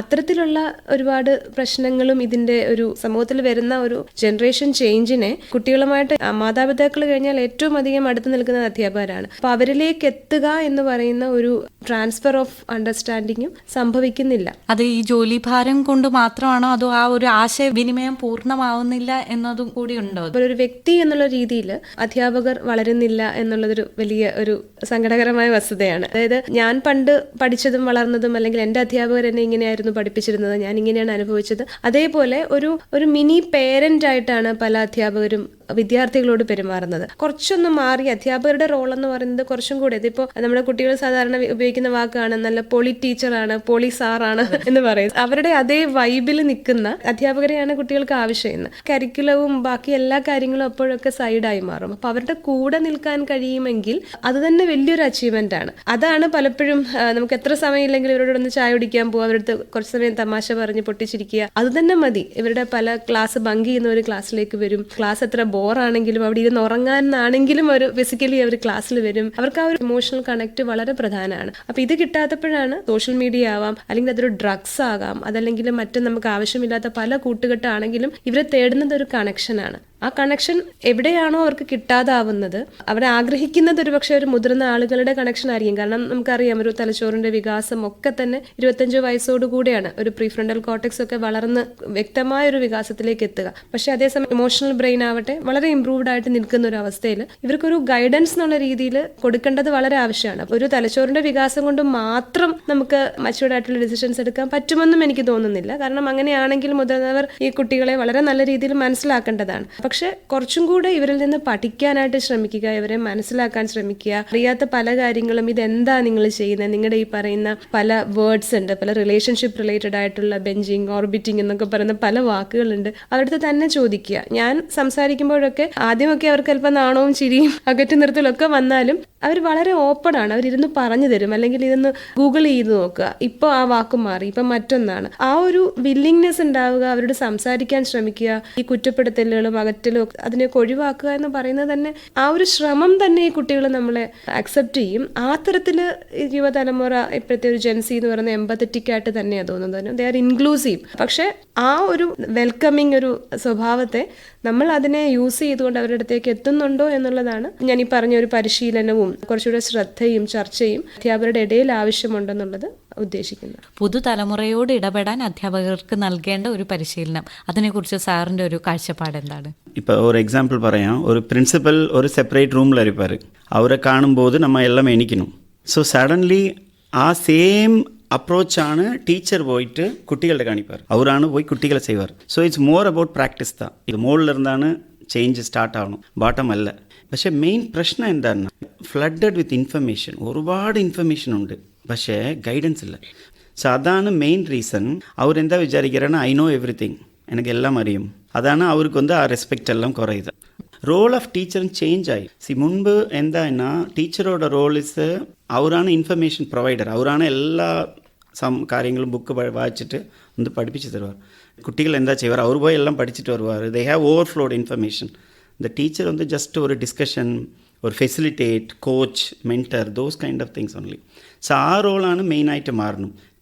അത്തരത്തിലുള്ള ഒരുപാട് പ്രശ്നങ്ങളും ഇതിന്റെ ഒരു സമൂഹത്തിൽ വരുന്ന ഒരു ജനറേഷൻ ചേഞ്ചിനെ കുട്ടികളുമായിട്ട് മാതാപിതാക്കൾ കഴിഞ്ഞാൽ ഏറ്റവും അധികം അടുത്ത് നിൽക്കുന്നത് അധ്യാപകരാണ്. അപ്പൊ അവരിലേക്ക് എത്തുക എന്ന് പറയുന്ന ഒരു ട്രാൻസ്ഫർ ഓഫ് അണ്ടർസ്റ്റാൻഡിങ്ങും സംഭവിക്കുന്നില്ല. അത് ഈ ജോലി ഭാരം കൊണ്ട് മാത്രമാണോ അതോ ആ ഒരു ആശയവിനിമയം പൂർണ്ണമാവുന്നില്ല എന്നതും കൂടി ഉണ്ടോ? ഒരു വ്യക്തി എന്നുള്ള രീതിയിൽ അധ്യാപകർ വളരുന്നില്ല എന്നുള്ളതൊരു വലിയ ഒരു സങ്കടകരമായ വസ്തുതയാണ്. അതായത് ഞാൻ പണ്ട് പഠിച്ചതും വളർന്നതും അല്ലെങ്കിൽ എൻ്റെ അധ്യാപകർ എന്നെ ഇങ്ങനെയായിരുന്നു പഠിപ്പിച്ചിരുന്നത്, ഞാൻ ഇങ്ങനെയാണ് അനുഭവിച്ചത്, അതേപോലെ ഒരു മിനി പേരന്റ് ആയിട്ടാണ് പല അധ്യാപകരും വിദ്യാർത്ഥികളോട് പെരുമാറുന്നത്. കുറച്ചൊന്നും മാറി അധ്യാപകരുടെ റോൾ എന്ന് പറയുന്നത് കുറച്ചും കൂടെ, ഇതിപ്പോ നമ്മുടെ കുട്ടികൾ സാധാരണ ഉപയോഗിക്കുന്ന വാക്കാണ് നല്ല പൊളി ടീച്ചറാണ്, പൊളി സാറാണ് എന്ന് പറയുന്നത്. അവരുടെ അതേ വൈബിൽ നിൽക്കുന്ന അധ്യാപകരെയാണ് കുട്ടികൾക്ക് ആവശ്യം. കരിക്കുലവും ബാക്കി എല്ലാ കാര്യങ്ങളും അപ്പോഴൊക്കെ സൈഡായി മാറും. അപ്പൊ അവരുടെ കൂടെ നിൽക്കാൻ കഴിയുമെങ്കിൽ അത് തന്നെ വലിയൊരു അച്ചീവ്മെന്റ് ആണ്. അതാണ് പലപ്പോഴും നമുക്ക് എത്ര സമയമില്ലെങ്കിൽ ഇവരോട് ഒന്ന് ചായ കുടിക്കാൻ പോകുക, അവരുടെ കുറച്ച് സമയം തമാശ പറഞ്ഞ് പൊട്ടിച്ചിരിക്കുക, അത് തന്നെ മതി. ഇവരുടെ പല ക്ലാസ് ബങ്ക് ചെയ്യുന്ന ഒരു ക്ലാസ്സിലേക്ക് വരും. ക്ലാസ് എത്ര ബോറാണെങ്കിലും അവിടെ ഇരുന്ന് ഉറങ്ങാനാണെങ്കിലും ഒരു ഫിസിക്കലി അവർ ക്ലാസ്സിൽ വരും. അവർക്ക് ആ ഒരു ഇമോഷണൽ കണക്ട് വളരെ പ്രധാനമാണ്. അപ്പൊ ഇത് കിട്ടാത്തപ്പോഴാണ് സോഷ്യൽ മീഡിയ ആവാം, അല്ലെങ്കിൽ അതൊരു ഡ്രഗ്സ് ആകാം, അതല്ലെങ്കിൽ മറ്റും നമുക്ക് ആവശ്യമില്ലാത്ത പല കൂട്ടുകെട്ടാണെങ്കിലും ഇവരെ തേടുന്നത് ഒരു കണക്ഷനാണ്. ആ കണക്ഷൻ എവിടെയാണോ അവർക്ക് കിട്ടാതാവുന്നത്, അവരെ ആഗ്രഹിക്കുന്നത് ഒരുപക്ഷെ ഒരു മുതിർന്ന ആളുകളുടെ കണക്ഷൻ ആയിരിക്കും. കാരണം നമുക്കറിയാം ഒരു തലച്ചോറിന്റെ വികാസം ഒക്കെ തന്നെ 25 വയസ്സോടുകൂടിയാണ് ഒരു പ്രീഫ്രണ്ടൽ കോർട്ടെക്സ് ഒക്കെ വളർന്ന് വ്യക്തമായ ഒരു വികാസത്തിലേക്ക് എത്തുക. പക്ഷെ അതേസമയം ഇമോഷണൽ ബ്രെയിൻ ആവട്ടെ വളരെ ഇംപ്രൂവ്ഡ് ആയിട്ട് നിൽക്കുന്ന ഒരു അവസ്ഥയിൽ ഇവർക്കൊരു ഗൈഡൻസ് എന്നുള്ള രീതിയിൽ കൊടുക്കേണ്ടത് വളരെ ആവശ്യമാണ്. ഒരു തലച്ചോറിന്റെ വികാസം കൊണ്ട് മാത്രം നമുക്ക് മച്ചുവേർഡ് ആയിട്ടുള്ള ഡിസിഷൻസ് എടുക്കാൻ പറ്റുമെന്നും എനിക്ക് തോന്നുന്നില്ല. കാരണം അങ്ങനെയാണെങ്കിൽ മുതിർന്നവർ ഈ കുട്ടികളെ വളരെ നല്ല രീതിയിൽ മനസ്സിലാക്കേണ്ടതാണ്. പക്ഷെ കുറച്ചും കൂടെ ഇവരിൽ നിന്ന് പഠിക്കാനായിട്ട് ശ്രമിക്കുക, ഇവരെ മനസ്സിലാക്കാൻ ശ്രമിക്കുക. അറിയാത്ത പല കാര്യങ്ങളും ഇതെന്താ നിങ്ങൾ ചെയ്യുന്നത്, നിങ്ങളുടെ ഈ പറയുന്ന പല വേർഡ്സ് ഉണ്ട്, പല റിലേഷൻഷിപ്പ് റിലേറ്റഡ് ആയിട്ടുള്ള ബെഞ്ചിങ്, ഓർബിറ്റിംഗ് എന്നൊക്കെ പറയുന്ന പല വാക്കുകളുണ്ട്. അവരുടെ തന്നെ ചോദിക്കുക. ഞാൻ സംസാരിക്കുമ്പോഴൊക്കെ ആദ്യമൊക്കെ അവർക്ക് അല്പം നാണവും ചിരിയും അകറ്റി നിർത്തലൊക്കെ വന്നാലും അവർ വളരെ ഓപ്പൺ ആണ്. അവരിരുന്ന് പറഞ്ഞു തരും, അല്ലെങ്കിൽ ഇതൊന്ന് ഗൂഗിൾ ചെയ്ത് നോക്കുക, ഇപ്പോൾ ആ വാക്ക് മാറി, ഇപ്പം മറ്റൊന്നാണ്. ആ ഒരു വില്ലിങ്നെസ് ഉണ്ടാവുക, അവരോട് സംസാരിക്കാൻ ശ്രമിക്കുക, ഈ കുറ്റപ്പെടുത്തലുകളും അകറ്റലും അതിനെയൊക്കെ ഒഴിവാക്കുക എന്ന് പറയുന്നത് തന്നെ ആ ഒരു ശ്രമം തന്നെ ഈ കുട്ടികൾ നമ്മളെ അക്സെപ്റ്റ് ചെയ്യും. ആ തരത്തിൽ യുവതലമുറ ഇപ്പോഴത്തെ ഒരു ജെൻസി എന്ന് പറയുന്ന എമ്പത്തറ്റിക് ആയിട്ട് തന്നെയാണ് തോന്നുന്നത്. They are inclusive. പക്ഷെ ആ ഒരു വെൽക്കമിങ് ഒരു സ്വഭാവത്തെ നമ്മൾ അതിനെ യൂസ് ചെയ്തുകൊണ്ട് അവരുടെ അടുത്തേക്ക് എത്തുന്നുണ്ടോ എന്നുള്ളതാണ് ഞാൻ ഈ പറഞ്ഞ ഒരു പരിശീലനവും കുറച്ചുകൂടെ ശ്രദ്ധയും ചർച്ചയും അധ്യാപകരുടെ ഇടയിൽ ആവശ്യമുണ്ടെന്നുള്ളത് ഉദ്ദേശിക്കുന്നത്. പുതുതലമുറയോട് ഇടപെടാൻ അധ്യാപകർക്ക് നൽകേണ്ട ഒരു പരിശീലനം, അതിനെക്കുറിച്ച് സാറിൻ്റെ ഒരു കാഴ്ചപ്പാട് എന്താണ്? இப்போ ஒரு எக்ஸாம்பிள் പറയാം. ഒരു പ്രിൻസിപ്പൽ ഒരു സെപ്പറേറ്റ് റൂമിൽ இருப்பார். അവരെ കാണുമ്പോൾ നമ്മൾ എല്ലാം എണീക്കണം. സോ സഡൻലി ആ സെയിം അപ്രോച്ചാണ് ടീച്ചർ പോയിട്ട് കുട്ടികളുടെ കാണിപ്പാർ. അവരാണ് പോയി കുട്ടികളെ ചെയ്യുവാർ. So it's more about practice താ. ഇത് മുകളിലിരുന്നാണ് ചേഞ്ച് സ്റ്റാർട്ട് ആവണം, ബാട്ടം അല്ല. പക്ഷേ മെയിൻ പ്രശ്നം എന്താണ്, ഫ്ലഡഡ് വിത്ത് ഇൻഫർമേഷൻ. ഒരുപാട് ഇൻഫർമേഷൻ ഉണ്ട്, പക്ഷേ ഗൈഡൻസ് ഇല്ല. സോ അതാണ് മെയിൻ റീസൺ. അവരെന്താ വിചാരിക്കുകയാണ്, ഐ നോ എവറിത്തിങ്, എനിക്ക് എല്ലാം അറിയും. അതാണ് അവർക്ക് ആ റെസ്പെക്റ്റ് എല്ലാം കുറയുത്. റോൾ ഓഫ് ടീച്ചറും ചേഞ്ച് ആയി. മുൻപ് എന്താ ടീച്ചറോட റോൾ ഇസ് അവരാണ് ഇൻഫർമേഷൻ പ്രൊവൈഡർ. അവരാണ് എല്ലാ കാര്യങ്ങളും ബുക്ക് വായിച്ചിട്ട് ഒന്ന് പഠിപ്പിച്ച് തരുവാർ. കുട്ടികൾ എന്താ ചെയ്യുവാർ, അവർ പോയി എല്ലാം പഠിച്ചിട്ട് വരുവാർ. They have overflowed information. The teacher just ഒരു ഡിസ്കഷൻ, ഒരു facilitate, coach, mentor, those kind of things only. So ആ റോളാണ് മെയിനായിട്ട് മാറണം.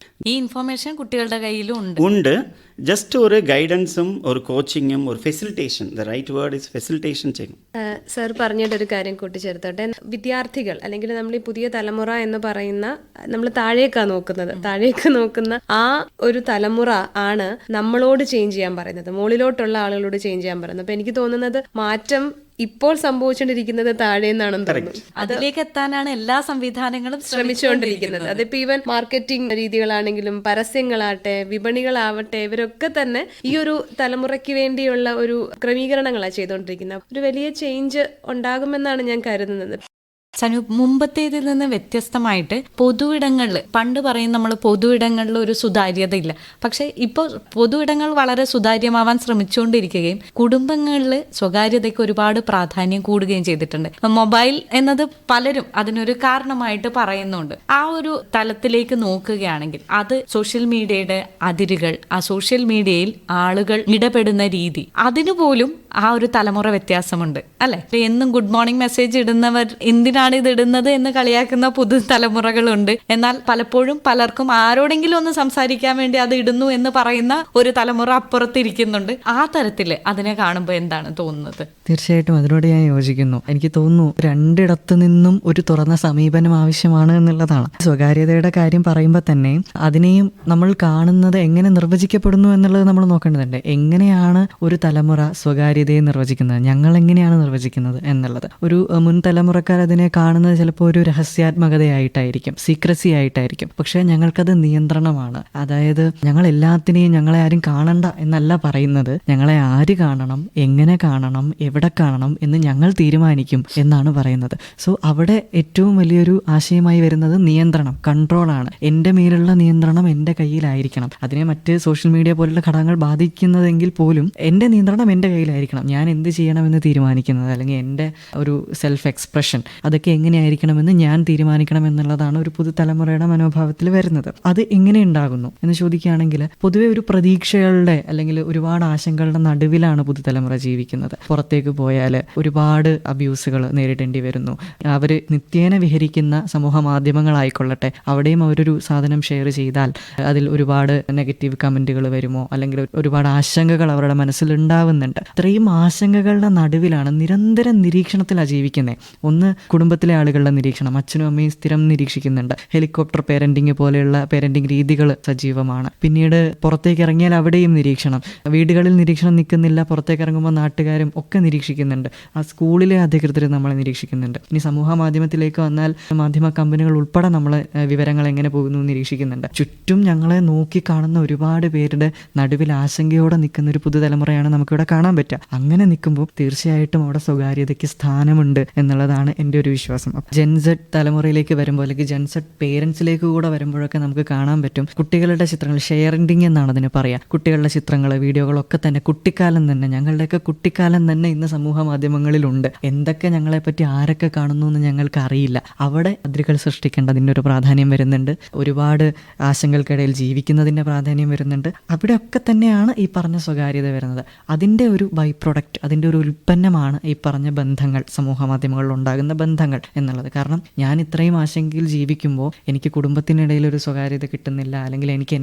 ഈ ഇൻഫർമേഷൻ കുട്ടികളുടെ കയ്യിലും ഉണ്ട്. ജസ്റ്റ് ഒരു ഗൈഡൻസും ഒരു കോച്ചിങ്ങും ഒരു facilitation, the right word is facilitation ചെയ്യും. സർ പറഞ്ഞിട്ടൊരു കാര്യം കൂട്ടിച്ചേർത്തോട്ടെ. വിദ്യാർത്ഥികൾ അല്ലെങ്കിൽ നമ്മൾ ഈ പുതിയ തലമുറ എന്ന് പറയുന്ന, നമ്മൾ താഴേക്ക് നോക്കുന്ന ആ ഒരു തലമുറ ആണ് നമ്മളോട് ചേഞ്ച് ചെയ്യാൻ പറയുന്നത്, മുകളിലോട്ടുള്ള ആളുകളോട് ചേഞ്ച് ചെയ്യാൻ പറയുന്നത്. അപ്പൊ എനിക്ക് തോന്നുന്നത് മാറ്റം ഇപ്പോൾ സംഭവിച്ചുകൊണ്ടിരിക്കുന്നത് താഴേന്നാണെന്ന് തോന്നുന്നു. അതിലേക്ക് എത്താനാണ് എല്ലാ സംവിധാനങ്ങളും ശ്രമിച്ചുകൊണ്ടിരിക്കുന്നത്. അതിപ്പോ ഈവൻ മാർക്കറ്റിംഗ് രീതികളാണെങ്കിലും പരസ്യങ്ങളാട്ടെ, വിപണികളാവട്ടെ, ഇവരൊക്കെ തന്നെ ഈ ഒരു തലമുറയ്ക്ക് വേണ്ടിയുള്ള ഒരു ക്രമീകരണങ്ങളാണ് ചെയ്തുകൊണ്ടിരിക്കുന്നത്. ഒരു വലിയ ചേഞ്ച് ഉണ്ടാകുമെന്നാണ് ഞാൻ കരുതുന്നത്. സനു, മുമ്പത്തേതിൽ നിന്ന് വ്യത്യസ്തമായിട്ട് പൊതുവിടങ്ങളിൽ, പണ്ട് പറയും നമ്മൾ പൊതുവിടങ്ങളിൽ ഒരു സുതാര്യത ഇല്ല, പക്ഷേ ഇപ്പോൾ പൊതുവിടങ്ങൾ വളരെ സുതാര്യമാവാൻ ശ്രമിച്ചുകൊണ്ടിരിക്കുകയും കുടുംബങ്ങളിൽ സ്വകാര്യതയ്ക്ക് ഒരുപാട് പ്രാധാന്യം കൂടുകയും ചെയ്തിട്ടുണ്ട്. മൊബൈൽ എന്നത് പലരും അതിനൊരു കാരണമായിട്ട് പറയുന്നുണ്ട്. ആ ഒരു തലത്തിലേക്ക് നോക്കുകയാണെങ്കിൽ അത് സോഷ്യൽ മീഡിയയുടെ അതിരുകൾ, ആ സോഷ്യൽ മീഡിയയിൽ ആളുകൾ ഇടപെടുന്ന രീതി, അതിനുപോലും ആ ഒരു തലമുറ വ്യത്യാസമുണ്ട് അല്ലെ? എന്നും ഗുഡ് മോർണിംഗ് മെസ്സേജ് ഇടുന്നവർ എന്തിനാണ് ഇത് ഇടുന്നത് എന്ന് കളിയാക്കുന്ന പുതുതലമുറകളുണ്ട്. എന്നാൽ പലപ്പോഴും പലർക്കും ആരോടെങ്കിലും ഒന്ന് സംസാരിക്കാൻ വേണ്ടി അത് ഇടുന്നു എന്ന് പറയുന്ന ഒരു തലമുറ അപ്പുറത്തിരിക്കുന്നുണ്ട്. ആ തരത്തില് അതിനെ കാണുമ്പോൾ എന്താണ് തോന്നുന്നത്? തീർച്ചയായിട്ടും അതിനോട് ഞാൻ യോജിക്കുന്നു. എനിക്ക് തോന്നുന്നു രണ്ടിടത്തു നിന്നും ഒരു തുറന്ന സമീപനം ആവശ്യമാണ് എന്നുള്ളതാണ്. സ്വകാര്യതയുടെ കാര്യം പറയുമ്പോൾ തന്നെ അതിനെയും നമ്മൾ കാണുന്നത് എങ്ങനെ നിർവചിക്കപ്പെടുന്നു എന്നുള്ളത് നമ്മൾ നോക്കേണ്ടതുണ്ട്. എങ്ങനെയാണ് ഒരു തലമുറ സ്വകാര്യതയെ നിർവചിക്കുന്നത്, ഞങ്ങൾ എങ്ങനെയാണ് നിർവചിക്കുന്നത് എന്നുള്ളത്. ഒരു മുൻ തലമുറക്കാർ അതിനെ കാണുന്നത് ചിലപ്പോൾ ഒരു രഹസ്യാത്മകതയായിട്ടായിരിക്കും, സീക്രസി ആയിട്ടായിരിക്കും. പക്ഷേ ഞങ്ങൾക്കത് നിയന്ത്രണമാണ്. അതായത് ഞങ്ങൾ എല്ലാത്തിനെയും ഞങ്ങളെ ആരും കാണണ്ട എന്നല്ല പറയുന്നത്, ഞങ്ങളെ ആര് കാണണം, എങ്ങനെ കാണണം, എവിടെ കാണണം എന്ന് ഞങ്ങൾ തീരുമാനിക്കും എന്നാണ് പറയുന്നത്. സോ അവിടെ ഏറ്റവും വലിയൊരു ആശയമായി വരുന്നത് നിയന്ത്രണം, കൺട്രോളാണ്. എൻ്റെ മേലുള്ള നിയന്ത്രണം എൻ്റെ കയ്യിലായിരിക്കണം. അതിനെ മറ്റ് സോഷ്യൽ മീഡിയ പോലുള്ള ഘടകങ്ങൾ ബാധിക്കുന്നതെങ്കിൽ പോലും എൻ്റെ നിയന്ത്രണം എൻ്റെ കയ്യിലായിരിക്കണം. ഞാൻ എന്ത് ചെയ്യണമെന്ന് തീരുമാനിക്കുന്നത്, അല്ലെങ്കിൽ എൻ്റെ ഒരു സെൽഫ് എക്സ്പ്രഷൻ അതൊക്കെ എങ്ങനെയായിരിക്കണമെന്ന് ഞാൻ തീരുമാനിക്കണം എന്നുള്ളതാണ് ഒരു പുതുതലമുറയുടെ മനോഭാവത്തിൽ വരുന്നത്. അത് എങ്ങനെ ഉണ്ടാകുന്നു എന്ന് ചോദിക്കുകയാണെങ്കിൽ പൊതുവെ ഒരു പ്രതീക്ഷകളുടെ അല്ലെങ്കിൽ ഒരുപാട് ആശങ്കകളുടെ നടുവിലാണ് പുതുതലമുറ ജീവിക്കുന്നത്. പുറത്തേക്ക് പോയാൽ ഒരുപാട് അബ്യൂസുകൾ നേരിടേണ്ടി വരുന്നു. അവർ നിത്യേന വിഹരിക്കുന്ന സമൂഹ മാധ്യമങ്ങളായിക്കൊള്ളട്ടെ, അവിടെയും അവരൊരു സാധനം ഷെയർ ചെയ്താൽ അതിൽ ഒരുപാട് നെഗറ്റീവ് കമൻറ്റുകൾ വരുമോ, അല്ലെങ്കിൽ ഒരുപാട് ആശങ്കകൾ അവരുടെ മനസ്സിൽ ഉണ്ടാവുന്നുണ്ട്. ഇത്രയും ആശങ്കകളുടെ നടുവിലാണ് നിരന്തരം നിരീക്ഷണത്തിലാണ് ജീവിക്കുന്നത്. ഒന്ന് കുടുംബ കുടുംബത്തിലെ ആളുകളുടെ നിരീക്ഷണം, അച്ഛനും അമ്മയും സ്ഥിരം നിരീക്ഷിക്കുന്നുണ്ട്. ഹെലികോപ്റ്റർ പേരൻറ്റിങ് പോലെയുള്ള പേരൻറ്റിങ് രീതികൾ സജീവമാണ്. പിന്നീട് പുറത്തേക്ക് ഇറങ്ങിയാൽ അവിടെയും നിരീക്ഷണം, വീടുകളിൽ നിരീക്ഷണം നിൽക്കുന്നില്ല, പുറത്തേക്ക് ഇറങ്ങുമ്പോൾ നാട്ടുകാരും ഒക്കെ നിരീക്ഷിക്കുന്നുണ്ട്. ആ സ്കൂളിലെ അധികൃതർ നമ്മളെ നിരീക്ഷിക്കുന്നുണ്ട്. ഇനി സമൂഹ മാധ്യമത്തിലേക്ക് വന്നാൽ മാധ്യമ കമ്പനികൾ ഉൾപ്പെടെ നമ്മളെ വിവരങ്ങൾ എങ്ങനെ പോകുന്നു നിരീക്ഷിക്കുന്നുണ്ട്. ചുറ്റും ഞങ്ങളെ നോക്കി കാണുന്ന ഒരുപാട് പേരുടെ നടുവിൽ ആശങ്കയോടെ നിൽക്കുന്ന ഒരു പുതുതലമുറയാണ് നമുക്കിവിടെ കാണാൻ പറ്റുക. അങ്ങനെ നിൽക്കുമ്പോൾ തീർച്ചയായിട്ടും അവിടെ സ്വകാര്യതയ്ക്ക് സ്ഥാനമുണ്ട് എന്നുള്ളതാണ് എൻ്റെ ഒരു വിശ്വാസം. ജെൻസെഡ് തലമുറയിലേക്ക് വരുമ്പോൾ അല്ലെങ്കിൽ ജെൻസെഡ് പേരൻസിലേക്ക് കൂടെ വരുമ്പോഴൊക്കെ നമുക്ക് കാണാൻ പറ്റും കുട്ടികളുടെ ചിത്രങ്ങൾ, ഷെയറിംഗ് എന്നാണ് അതിന് പറയുക. കുട്ടികളുടെ ചിത്രങ്ങൾ, വീഡിയോകളൊക്കെ തന്നെ കുട്ടിക്കാലം തന്നെ, ഞങ്ങളുടെയൊക്കെ കുട്ടിക്കാലം തന്നെ ഇന്ന് സമൂഹ മാധ്യമങ്ങളിലുണ്ട്. എന്തൊക്കെ ഞങ്ങളെപ്പറ്റി ആരൊക്കെ കാണുന്നു എന്ന് ഞങ്ങൾക്ക് അറിയില്ല. അവിടെ അതിരുകൾ സൃഷ്ടിക്കേണ്ടതിൻ്റെ ഒരു പ്രാധാന്യം വരുന്നുണ്ട്. ഒരുപാട് ആശങ്കകൾക്കിടയിൽ ജീവിക്കുന്നതിൻ്റെ പ്രാധാന്യം വരുന്നുണ്ട്. അവിടെയൊക്കെ തന്നെയാണ് ഈ പറഞ്ഞ സ്വകാര്യത വരുന്നത്. അതിൻ്റെ ഒരു ബൈ പ്രൊഡക്റ്റ്, അതിൻ്റെ ഒരു ഉൽപ്പന്നമാണ് ഈ പറഞ്ഞ ബന്ധങ്ങൾ, സമൂഹ മാധ്യമങ്ങളിൽ ഉണ്ടാകുന്ന ബന്ധങ്ങൾ എന്നുള്ളത്. കാരണം ഞാൻ ഇത്രയും ആശങ്കയിൽ ജീവിക്കുമ്പോൾ എനിക്ക് കുടുംബത്തിനിടയിൽ ഒരു സ്വകാര്യത കിട്ടുന്നില്ല, അല്ലെങ്കിൽ എനിക്ക്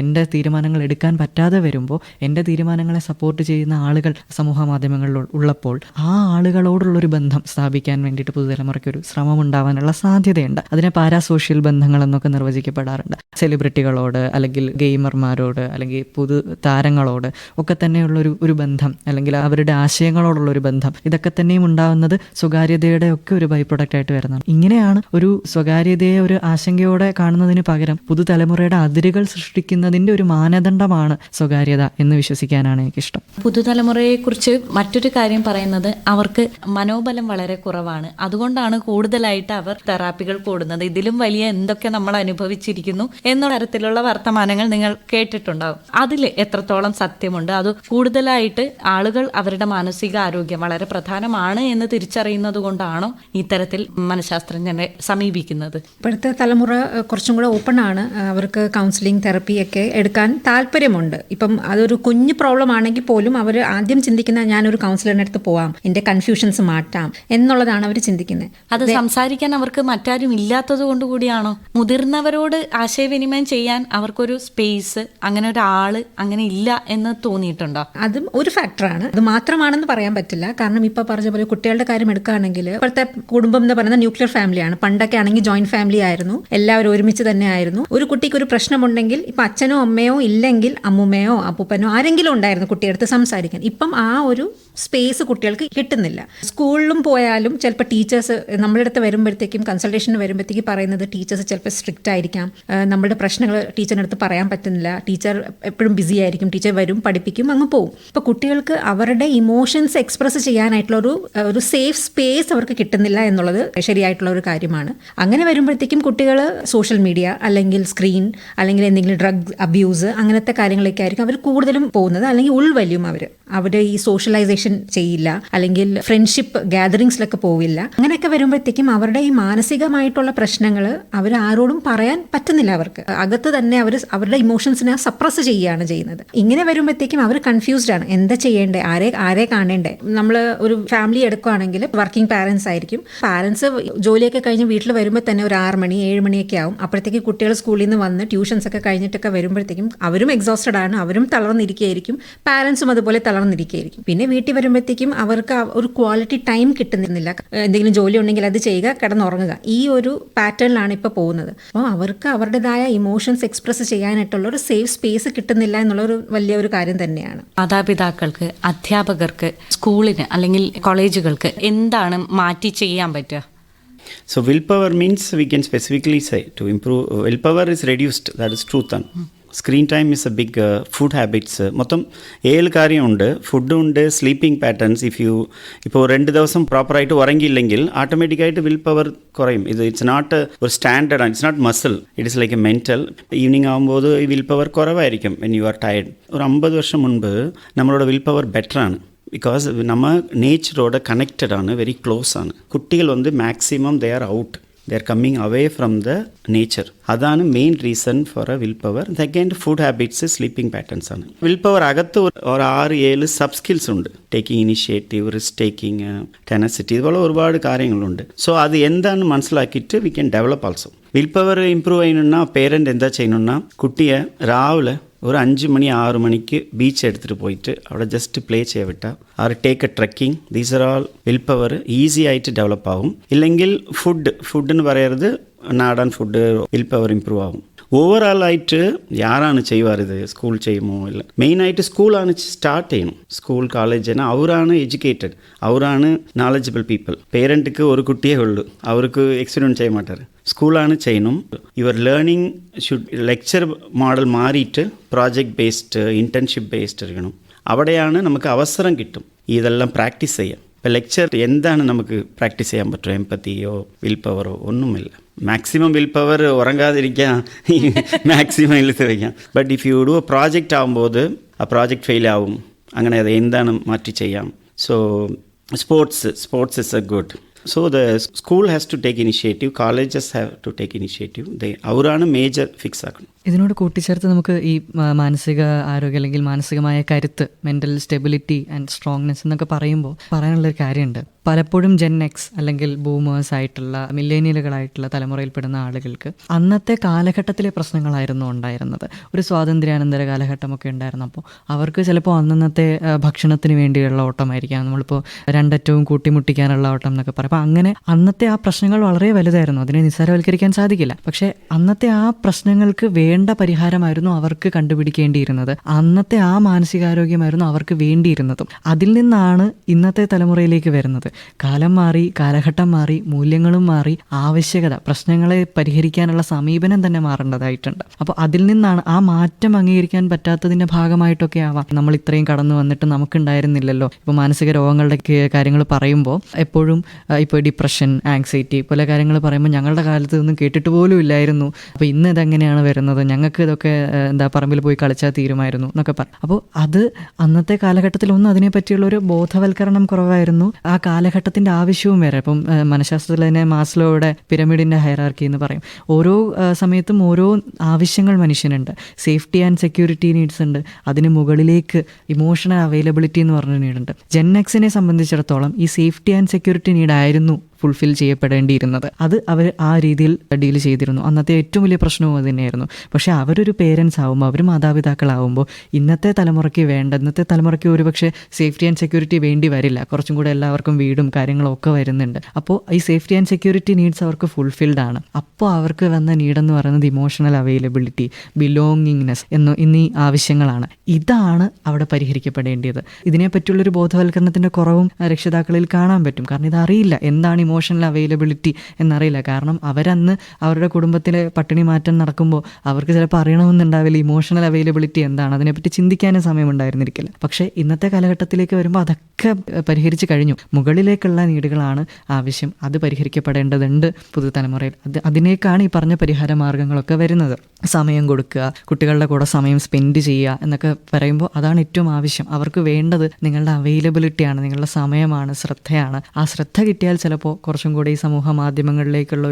എൻ്റെ തീരുമാനങ്ങൾ എടുക്കാൻ പറ്റാതെ വരുമ്പോൾ എൻ്റെ തീരുമാനങ്ങളെ സപ്പോർട്ട് ചെയ്യുന്ന ആളുകൾ സമൂഹ മാധ്യമങ്ങളിൽ ഉള്ളപ്പോൾ ആ ആളുകളോടുള്ളൊരു ബന്ധം സ്ഥാപിക്കാൻ വേണ്ടിയിട്ട് പുതുതലമുറയ്ക്ക് ഒരു ശ്രമം ഉണ്ടാവാനുള്ള സാധ്യതയുണ്ട്. അതിനെ പാരാസോഷ്യൽ ബന്ധങ്ങൾ എന്നൊക്കെ നിർവചിക്കപ്പെടാറുണ്ട്. സെലിബ്രിറ്റികളോട് അല്ലെങ്കിൽ ഗെയിമർമാരോട് അല്ലെങ്കിൽ പുതു താരങ്ങളോട് ഒക്കെ തന്നെയുള്ളൊരു ബന്ധം, അല്ലെങ്കിൽ അവരുടെ ആശയങ്ങളോടുള്ളൊരു ബന്ധം, ഇതൊക്കെ തന്നെയും ഉണ്ടാവുന്നത് സ്വകാര്യതയുടെ ഒക്കെ ഒരു ബൈ പ്രൊഡക്റ്റ് ആയിട്ട് വരുന്നതാണ്. ഇങ്ങനെയാണ് ഒരു സ്വകാര്യതയെ ഒരു ആശങ്കയോടെ കാണുന്നതിന് പകരം പുതുതലമുറയുടെ അതിരുകൾ സൃഷ്ടിക്കുന്നതിൻ്റെ ഒരു മാനദണ്ഡമാണ് സ്വകാര്യത എന്ന് വിശ്വസിക്കാനാണ് എനിക്കിഷ്ടം. പുതുതലമുറയെക്കുറിച്ച് മറ്റൊരു കാര്യം പറയുന്നത് അവർക്ക് മനോബലം വളരെ കുറവാണ്. അതുകൊണ്ടാണ് കൂടുതലായിട്ട് അവർ തെറാപ്പികൾ കൂടുന്നത്. ഇതിലും വലിയ എന്തൊക്കെ നമ്മൾ അനുഭവിച്ചിരിക്കുന്നു എന്ന തരത്തിലുള്ള വർത്തമാനങ്ങൾ നിങ്ങൾ കേട്ടിട്ടുണ്ടാവും. അതിൽ എത്രത്തോളം സത്യമുണ്ട്? അത് കൂടുതലായിട്ട് ആളുകൾ അവരുടെ മാനസിക ആരോഗ്യം വളരെ പ്രധാനമാണ് എന്ന് തിരിച്ചറിയുന്നത് കൊണ്ടാണോ ഇത്തരത്തിൽ മനഃശാസ്ത്രജ്ഞനെ സമീപിക്കുന്നത്? ഇപ്പോഴത്തെ തലമുറ കുറച്ചും കൂടെ ഓപ്പൺ ആണ്. അവർക്ക് കൗൺസിലിംഗ്, തെറപ്പി ഒക്കെ എടുക്കാൻ താല്പര്യമുണ്ട്. ഇപ്പം അതൊരു കുഞ്ഞു പ്രോബ്ലം ആണെങ്കിൽ പോലും അവർ ആദ്യം ചിന്തിക്കുന്ന ഞാനൊരു കൗൺസിലറിൻ്റെ അടുത്ത് പോവാം, എൻ്റെ കൺഫ്യൂഷൻസ് മാറ്റാം എന്നുള്ളതാണ് അവർ ചിന്തിക്കുന്നത്. അത് സംസാരിക്കാൻ അവർക്ക് മറ്റാരും ഇല്ലാത്തത് കൊണ്ട് കൂടിയാണോ? മുതിർന്നവരോട് ആശയവിനിമയം ചെയ്യാൻ അവർക്കൊരു സ്പേസ്, അങ്ങനെ ഒരാള് അങ്ങനെ ഇല്ല എന്ന് തോന്നിയിട്ടുണ്ടോ? അതും ഒരു ഫാക്ടറാണ്. അത് മാത്രമാണെന്ന് പറയാൻ പറ്റില്ല. കാരണം ഇപ്പോൾ പറഞ്ഞ പോലെ കുട്ടികളുടെ കാര്യം എടുക്കുകയാണെങ്കിൽ ഇപ്പോഴത്തെ കുടുംബം എന്ന് പറയുന്നത് ന്യൂക്ലിയർ ഫാമിലിയാണ്. പണ്ടൊക്കെ ആണെങ്കിൽ ജോയിന്റ് ഫാമിലി ആയിരുന്നു, എല്ലാവരും ഒരുമിച്ച് തന്നെ ആയിരുന്നു. ഒരു കുട്ടിക്ക് ഒരു പ്രശ്നമുണ്ടെങ്കിൽ ഇപ്പം അച്ഛനോ അമ്മയോ ഇല്ലെങ്കിൽ അമ്മുമ്മയോ അപ്പൂപ്പനോ ആരെങ്കിലും ഉണ്ടായിരുന്നു കുട്ടിയെടുത്ത് സംസാരിക്കാൻ. ഇപ്പം ആ ഒരു സ്പേസ് കുട്ടികൾക്ക് കിട്ടുന്നില്ല. സ്കൂളിലും പോയാലും ചിലപ്പോൾ ടീച്ചേഴ്സ് നമ്മുടെ അടുത്ത് വരുമ്പോഴത്തേക്കും, കൺസൾട്ടേഷന് വരുമ്പോഴത്തേക്കും പറയുന്നത് ടീച്ചേഴ്സ് ചിലപ്പോൾ സ്ട്രിക്റ്റ് ആയിരിക്കാം, നമ്മുടെ പ്രശ്നങ്ങൾ ടീച്ചറിൻ്റെ അടുത്ത് പറയാൻ പറ്റുന്നില്ല, ടീച്ചർ എപ്പോഴും ബിസി ആയിരിക്കും, ടീച്ചർ വരും, പഠിപ്പിക്കും, അങ്ങ് പോകും. ഇപ്പോൾ കുട്ടികൾക്ക് അവരുടെ ഇമോഷൻസ് എക്സ്പ്രസ് ചെയ്യാനായിട്ടുള്ള ഒരു സേഫ് സ്പേസ് അവർക്ക് കിട്ടുന്നില്ല എന്നുള്ളത് ശരിയായിട്ടുള്ള ഒരു കാര്യമാണ്. അങ്ങനെ വരുമ്പോഴത്തേക്കും കുട്ടികൾ സോഷ്യൽ മീഡിയ അല്ലെങ്കിൽ സ്ക്രീൻ അല്ലെങ്കിൽ എന്തെങ്കിലും ഡ്രഗ് അബ്യൂസ് അങ്ങനത്തെ കാര്യങ്ങളൊക്കെ ആയിരിക്കും അവർ കൂടുതലും പോകുന്നത്. അല്ലെങ്കിൽ ഉൾവലിയും അവർ ഈ സോഷ്യലൈസേഷൻ ചെയ്യില്ല, അല്ലെങ്കിൽ ഫ്രണ്ട്ഷിപ്പ് ഗ്യാതറിങ്സിലൊക്കെ പോവില്ല. അങ്ങനെയൊക്കെ വരുമ്പോഴത്തേക്കും അവരുടെ ഈ മാനസികമായിട്ടുള്ള പ്രശ്നങ്ങൾ അവർ ആരോടും പറയാൻ പറ്റുന്നില്ല. അവർക്ക് അകത്ത് തന്നെ അവരുടെ ഇമോഷൻസിനെ സപ്രസ് ചെയ്യുകയാണ് ചെയ്യുന്നത്. ഇങ്ങനെ വരുമ്പോഴത്തേക്കും അവർ കൺഫ്യൂസ്ഡ് ആണ്, എന്താ ചെയ്യേണ്ടേ, ആരെ കാണേണ്ടേ. നമ്മൾ ഒരു ഫാമിലി എടുക്കുകയാണെങ്കിൽ വർക്കിംഗ് പാരൻസ് ആയിരിക്കും. പാരൻസ് ജോലിയൊക്കെ കഴിഞ്ഞ് വീട്ടിൽ വരുമ്പോൾ തന്നെ ഒരു 6 മണി 7 മണിയൊക്കെ ആവും. അപ്പോഴത്തേക്ക് കുട്ടികൾ സ്കൂളിൽ നിന്ന് വന്ന് ട്യൂഷൻസ് ഒക്കെ കഴിഞ്ഞിട്ടൊക്കെ വരുമ്പോഴത്തേക്കും അവരും എക്സോസ്റ്റഡ് ആണ്, അവരും തളർന്നിരിക്കുകയായിരിക്കും, പാരൻസും അതുപോലെ തളർന്നിരിക്കുകയായിരിക്കും. പിന്നെ വീട്ടിൽ വരുമ്പോഴത്തേക്കും അവർക്ക് ഒരു ക്വാളിറ്റി ടൈം കിട്ടുന്നില്ല. എന്തെങ്കിലും ജോലി ഉണ്ടെങ്കിൽ അത് ചെയ്യുക, കിടന്നുറങ്ങുക, ഈ ഒരു പാറ്റേണിലാണ് ഇപ്പോൾ പോകുന്നത്. അപ്പോൾ അവർക്ക് അവരുടേതായ ഇമോഷൻസ് എക്സ്പ്രസ് ചെയ്യാനായിട്ടുള്ള ഒരു സേഫ് സ്പേസ് കിട്ടുന്നില്ല എന്നുള്ളൊരു വലിയൊരു കാര്യം തന്നെയാണ്. മാതാപിതാക്കൾക്ക്, അധ്യാപകർക്ക്, സ്കൂളിന് അല്ലെങ്കിൽ കോളേജുകൾക്ക് എന്താണ് മാറ്റി ചെയ്യാൻ പറ്റുക? So willpower means we can specifically say to improve willpower is reduced, that is truth. Screen time is a big food habits മൊത്തം 7 കാര്യമുണ്ട്. ഫുഡുണ്ട്, സ്ലീപ്പിംഗ് പാറ്റേൺസ്. ഇപ്പോൾ 2 ദിവസം പ്രോപ്പറായിട്ട് ഉറങ്ങിയില്ലെങ്കിൽ ഓട്ടോമാറ്റിക്കായിട്ട് വിൽ പവർ കുറയും. ഇറ്റ്സ് നോട്ട് ഒരു standard, it's not muscle, it is like a mental. Evening ആകുമ്പോൾ ഈ വിൽ പവർ കുറവായിരിക്കും വെൻ യു ആർ ടയർഡ്. ഒരു 50 വർഷം മുൻപ് നമ്മളോட വിൽ പവർ ബെറ്ററാണ്. ബിക്കോസ് നമ്മ നേച്ചറോട് കണക്റ്റഡ് ആണ്, വെരി ക്ലോസ് ആണ്. കുട്ടികൾ maximum they are out, they are coming away from the nature. അതാണ് main reason for a will power. Second food habits, sleeping patterns ആണ്. വിൽ പവർ അകത്ത് ഒരു 6-7 സബ് സ്കിൽസ് ഉണ്ട്. Taking initiative, risk taking, tenacity, ഇതുപോലെ ഒരുപാട് കാര്യങ്ങളുണ്ട്. So അത് എന്താണെന്ന് മനസ്സിലാക്കിയിട്ട് we can develop also. Will power improve ചെയ്യണമെന്നാ പേരൻ്റ് എന്താ ചെയ്യണമെന്നാ കുട്ടിയെ രാവിലെ ഒരു 5 മണി 6 മണിക്ക് ബീച്ച് എടുത്തിട്ട് പോയിട്ട് അവിടെ ജസ്റ്റ് പ്ലേ ചെയ്യാൻ വിട്ടാൽ അവർ take a trekking, these are all will power easy ആയിട്ട് ഡെവലപ്പ് ആവും. ഇല്ലെങ്കിൽ ഫുഡെന്ന് പറയുന്നത് നാടൻ ഫുഡ് വിൽ പവർ ഇമ്പ്രൂവ് ആവും. ഓവറോളായിട്ട് ആരാണ് ചെയ്യുവാർ ഇത്? സ്കൂൾ ചെയ്യുമോ? ഇല്ല, മെയിനായിട്ട് സ്കൂളാണ് സ്റ്റാർട്ട് ചെയ്യണം. സ്കൂൾ കോളേജ് അവരാണ് എഡ്യൂക്കേറ്റഡ്, അവരാണ് നോളജബിൾ പീപ്പിൾ. പേരൻറ്റുക്ക് ഒരു കുട്ടിയേ ഉള്ളൂ, അവർക്ക് എക്സ്പീരിയൻസ് ചെയ്യ മാട്ടാറ്. സ്കൂളാണ് ചെയ്യണം. Your learning should lecture model മാറിയിട്ട് പ്രോജക്റ്റ് ബേസ്ഡ്, ഇന്റേൺഷിപ്പ് ബേസ്ഡ് ഇരിക്കണം. അവിടെയാണ് നമുക്ക് അവസരം കിട്ടും ഇതെല്ലാം പ്രാക്ടീസ് ചെയ്യാം. ഇപ്പോൾ ലെക്ചർ എന്താണ് നമുക്ക് പ്രാക്ടീസ് ചെയ്യാൻ പറ്റുമോ? എംപത്തിയോ വിൽ പവറോ ഒന്നുമില്ല. മാക്സിമം വിൽ പവർ ഉറങ്ങാതിരിക്കാം, മാക്സിമം ഇല്ലാതെ വയ്ക്കാം. But if you do project ആകുമ്പോൾ ആ പ്രോജക്റ്റ് ഫെയിൽ ആവും. അങ്ങനെ അത് എന്താണ് മാറ്റി ചെയ്യാം. So sports is A good. So the school has to take initiative, colleges have to take initiative. അവരാണ് മേജർ ഫിക്സ് ആക്കണം. ഇതിനോട് കൂട്ടിച്ചേർത്ത് നമുക്ക് ഈ മാനസിക ആരോഗ്യം അല്ലെങ്കിൽ മാനസികമായ കരുത്ത്, മെൻ്റൽ സ്റ്റെബിലിറ്റി ആൻഡ് സ്ട്രോങ്നെസ് എന്നൊക്കെ പറയുമ്പോൾ പറയാനുള്ളൊരു കാര്യമുണ്ട്. പലപ്പോഴും ജെൻ എക്സ് അല്ലെങ്കിൽ ബൂമേഴ്സ് ആയിട്ടുള്ള മില്ലേനിയലുകളായിട്ടുള്ള തലമുറയിൽപ്പെടുന്ന ആളുകൾക്ക് അന്നത്തെ കാലഘട്ടത്തിലെ പ്രശ്നങ്ങളായിരുന്നു ഉണ്ടായിരുന്നത്. ഒരു സ്വാതന്ത്ര്യാനന്തര കാലഘട്ടമൊക്കെ ഉണ്ടായിരുന്നപ്പോൾ അവർക്ക് ചിലപ്പോൾ അന്നത്തെ ഭക്ഷണത്തിന് വേണ്ടിയുള്ള ഓട്ടമായിരിക്കാം, നമ്മളിപ്പോൾ രണ്ടറ്റവും കൂട്ടിമുട്ടിക്കാനുള്ള ഓട്ടം എന്നൊക്കെ പറയും. അപ്പോൾ അങ്ങനെ അന്നത്തെ ആ പ്രശ്നങ്ങൾ വളരെ വലുതായിരുന്നു, അതിനെ നിസ്സാരവൽക്കരിക്കാൻ സാധിക്കില്ല. പക്ഷേ അന്നത്തെ ആ പ്രശ്നങ്ങൾക്ക് വേണ്ട പരിഹാരമായിരുന്നു അവർക്ക് കണ്ടുപിടിക്കേണ്ടിയിരുന്നത്. അന്നത്തെ ആ മാനസികാരോഗ്യമായിരുന്നു അവർക്ക് വേണ്ടിയിരുന്നതും. അതിൽ നിന്നാണ് ഇന്നത്തെ തലമുറയിലേക്ക് വരുന്നത്. കാലം മാറി, കാലഘട്ടം മാറി, മൂല്യങ്ങളും മാറി, ആവശ്യകത, പ്രശ്നങ്ങളെ പരിഹരിക്കാനുള്ള സമീപനം തന്നെ മാറേണ്ടതായിട്ടുണ്ട്. അപ്പോൾ അതിൽ നിന്നാണ് ആ മാറ്റം അംഗീകരിക്കാൻ പറ്റാത്തതിൻ്റെ ഭാഗമായിട്ടൊക്കെ ആവാം നമ്മൾ ഇത്രയും കടന്നു വന്നിട്ട് നമുക്കുണ്ടായിരുന്നില്ലല്ലോ. ഇപ്പോൾ മാനസിക രോഗങ്ങളുടെ കാര്യങ്ങൾ പറയുമ്പോൾ എപ്പോഴും ഇപ്പോൾ ഡിപ്രഷൻ, ആങ്സൈറ്റി പോലെ കാര്യങ്ങൾ പറയുമ്പോൾ ഞങ്ങളുടെ കാലത്ത് ഇതൊന്നും കേട്ടിട്ട് പോലും ഇല്ലായിരുന്നു, അപ്പോൾ ഇന്ന് ഇതെങ്ങനെയാണ് വരുന്നത്, ഞങ്ങൾക്ക് ഇതൊക്കെ പറമ്പിൽ പോയി കളിച്ചാൽ തീരുമായിരുന്നു എന്നൊക്കെ പറയും. അപ്പോൾ അത് അന്നത്തെ കാലഘട്ടത്തിലൊന്നും അതിനെപ്പറ്റിയുള്ളൊരു ബോധവൽക്കരണം കുറവായിരുന്നു. ആ കാലഘട്ടത്തിൻ്റെ ആവശ്യവും വേറെ. ഇപ്പം മനഃശാസ്ത്രത്തിൽ തന്നെ മാസ്ലോയുടെ പിരമിഡിൻ്റെ ഹൈറാർക്കി എന്ന് പറയും. ഓരോ സമയത്തും ഓരോ ആവശ്യങ്ങൾ മനുഷ്യനുണ്ട്. സേഫ്റ്റി ആൻഡ് സെക്യൂരിറ്റി നീഡ്സ് ഉണ്ട്, അതിന് മുകളിലേക്ക് ഇമോഷണൽ അവൈലബിലിറ്റി എന്ന് പറഞ്ഞ നീഡുണ്ട്. ജെൻ എക്സിനെ സംബന്ധിച്ചിടത്തോളം ഈ സേഫ്റ്റി ആൻഡ് സെക്യൂരിറ്റി നീഡായിരുന്നു ഫുൾഫിൽ ചെയ്യപ്പെടേണ്ടിയിരുന്നത്. അത് അവർ ആ രീതിയിൽ ഡീൽ ചെയ്തിരുന്നു. അന്നത്തെ ഏറ്റവും വലിയ പ്രശ്നവും അത് തന്നെയായിരുന്നു. പക്ഷേ അവരൊരു പേരൻസ് ആകുമ്പോൾ, അവർ മാതാപിതാക്കളാവുമ്പോൾ ഇന്നത്തെ തലമുറയ്ക്ക് ഒരുപക്ഷെ സേഫ്റ്റി ആൻഡ് സെക്യൂരിറ്റി വേണ്ടി വരില്ല. കുറച്ചും കൂടെ എല്ലാവർക്കും വീടും കാര്യങ്ങളും ഒക്കെ വരുന്നുണ്ട്. അപ്പോൾ ഈ സേഫ്റ്റി ആൻഡ് സെക്യൂരിറ്റി നീഡ്സ് അവർക്ക് ഫുൾഫിൽഡ് ആണ്. അപ്പോൾ അവർക്ക് വന്ന നീഡെന്ന് പറയുന്നത് ഇമോഷണൽ അവൈലബിലിറ്റി, ബിലോങ്ങിങ്നെസ് എന്നീ ആവശ്യങ്ങളാണ്. ഇതാണ് അവിടെ പരിഹരിക്കപ്പെടേണ്ടത്. ഇതിനെപ്പറ്റിയുള്ളൊരു ബോധവൽക്കരണത്തിൻ്റെ കുറവും രക്ഷിതാക്കളിൽ കാണാൻ പറ്റും. കാരണം ഇതറിയില്ല എന്താണ് ഇമോഷണൽ അവൈലബിലിറ്റി എന്നറിയില്ല. കാരണം അവരന്ന് അവരുടെ കുടുംബത്തിലെ പട്ടിണി മാറ്റം നടക്കുമ്പോൾ അവർക്ക് ചിലപ്പോൾ അറിയണമെന്നുണ്ടാവില്ല ഇമോഷണൽ അവൈലബിലിറ്റി എന്താണ്, അതിനെപ്പറ്റി ചിന്തിക്കാനും സമയമുണ്ടായിരുന്നിരിക്കില്ല. പക്ഷേ ഇന്നത്തെ കാലഘട്ടത്തിലേക്ക് വരുമ്പോൾ അതൊക്കെ പരിഹരിച്ച് കഴിഞ്ഞു. മുകളിലേക്കുള്ള നീഡുകളാണ് ആവശ്യം, അത് പരിഹരിക്കപ്പെടേണ്ടതുണ്ട് പുതുതലമുറയിൽ. അതിനേക്കാണ് ഈ പറഞ്ഞ പരിഹാര മാർഗങ്ങളൊക്കെ വരുന്നത്. സമയം കൊടുക്കുക, കുട്ടികളുടെ കൂടെ സമയം സ്പെൻഡ് ചെയ്യുക എന്നൊക്കെ പറയുമ്പോൾ അതാണ് ഏറ്റവും ആവശ്യം. അവർക്ക് വേണ്ടത് നിങ്ങളുടെ അവൈലബിലിറ്റിയാണ്, നിങ്ങളുടെ സമയമാണ്, ശ്രദ്ധയാണ്. ആ ശ്രദ്ധ കിട്ടിയാൽ ചിലപ്പോൾ കുറച്ചും കൂടി ഈ സമൂഹ മാധ്യമങ്ങളിലേക്കുള്ള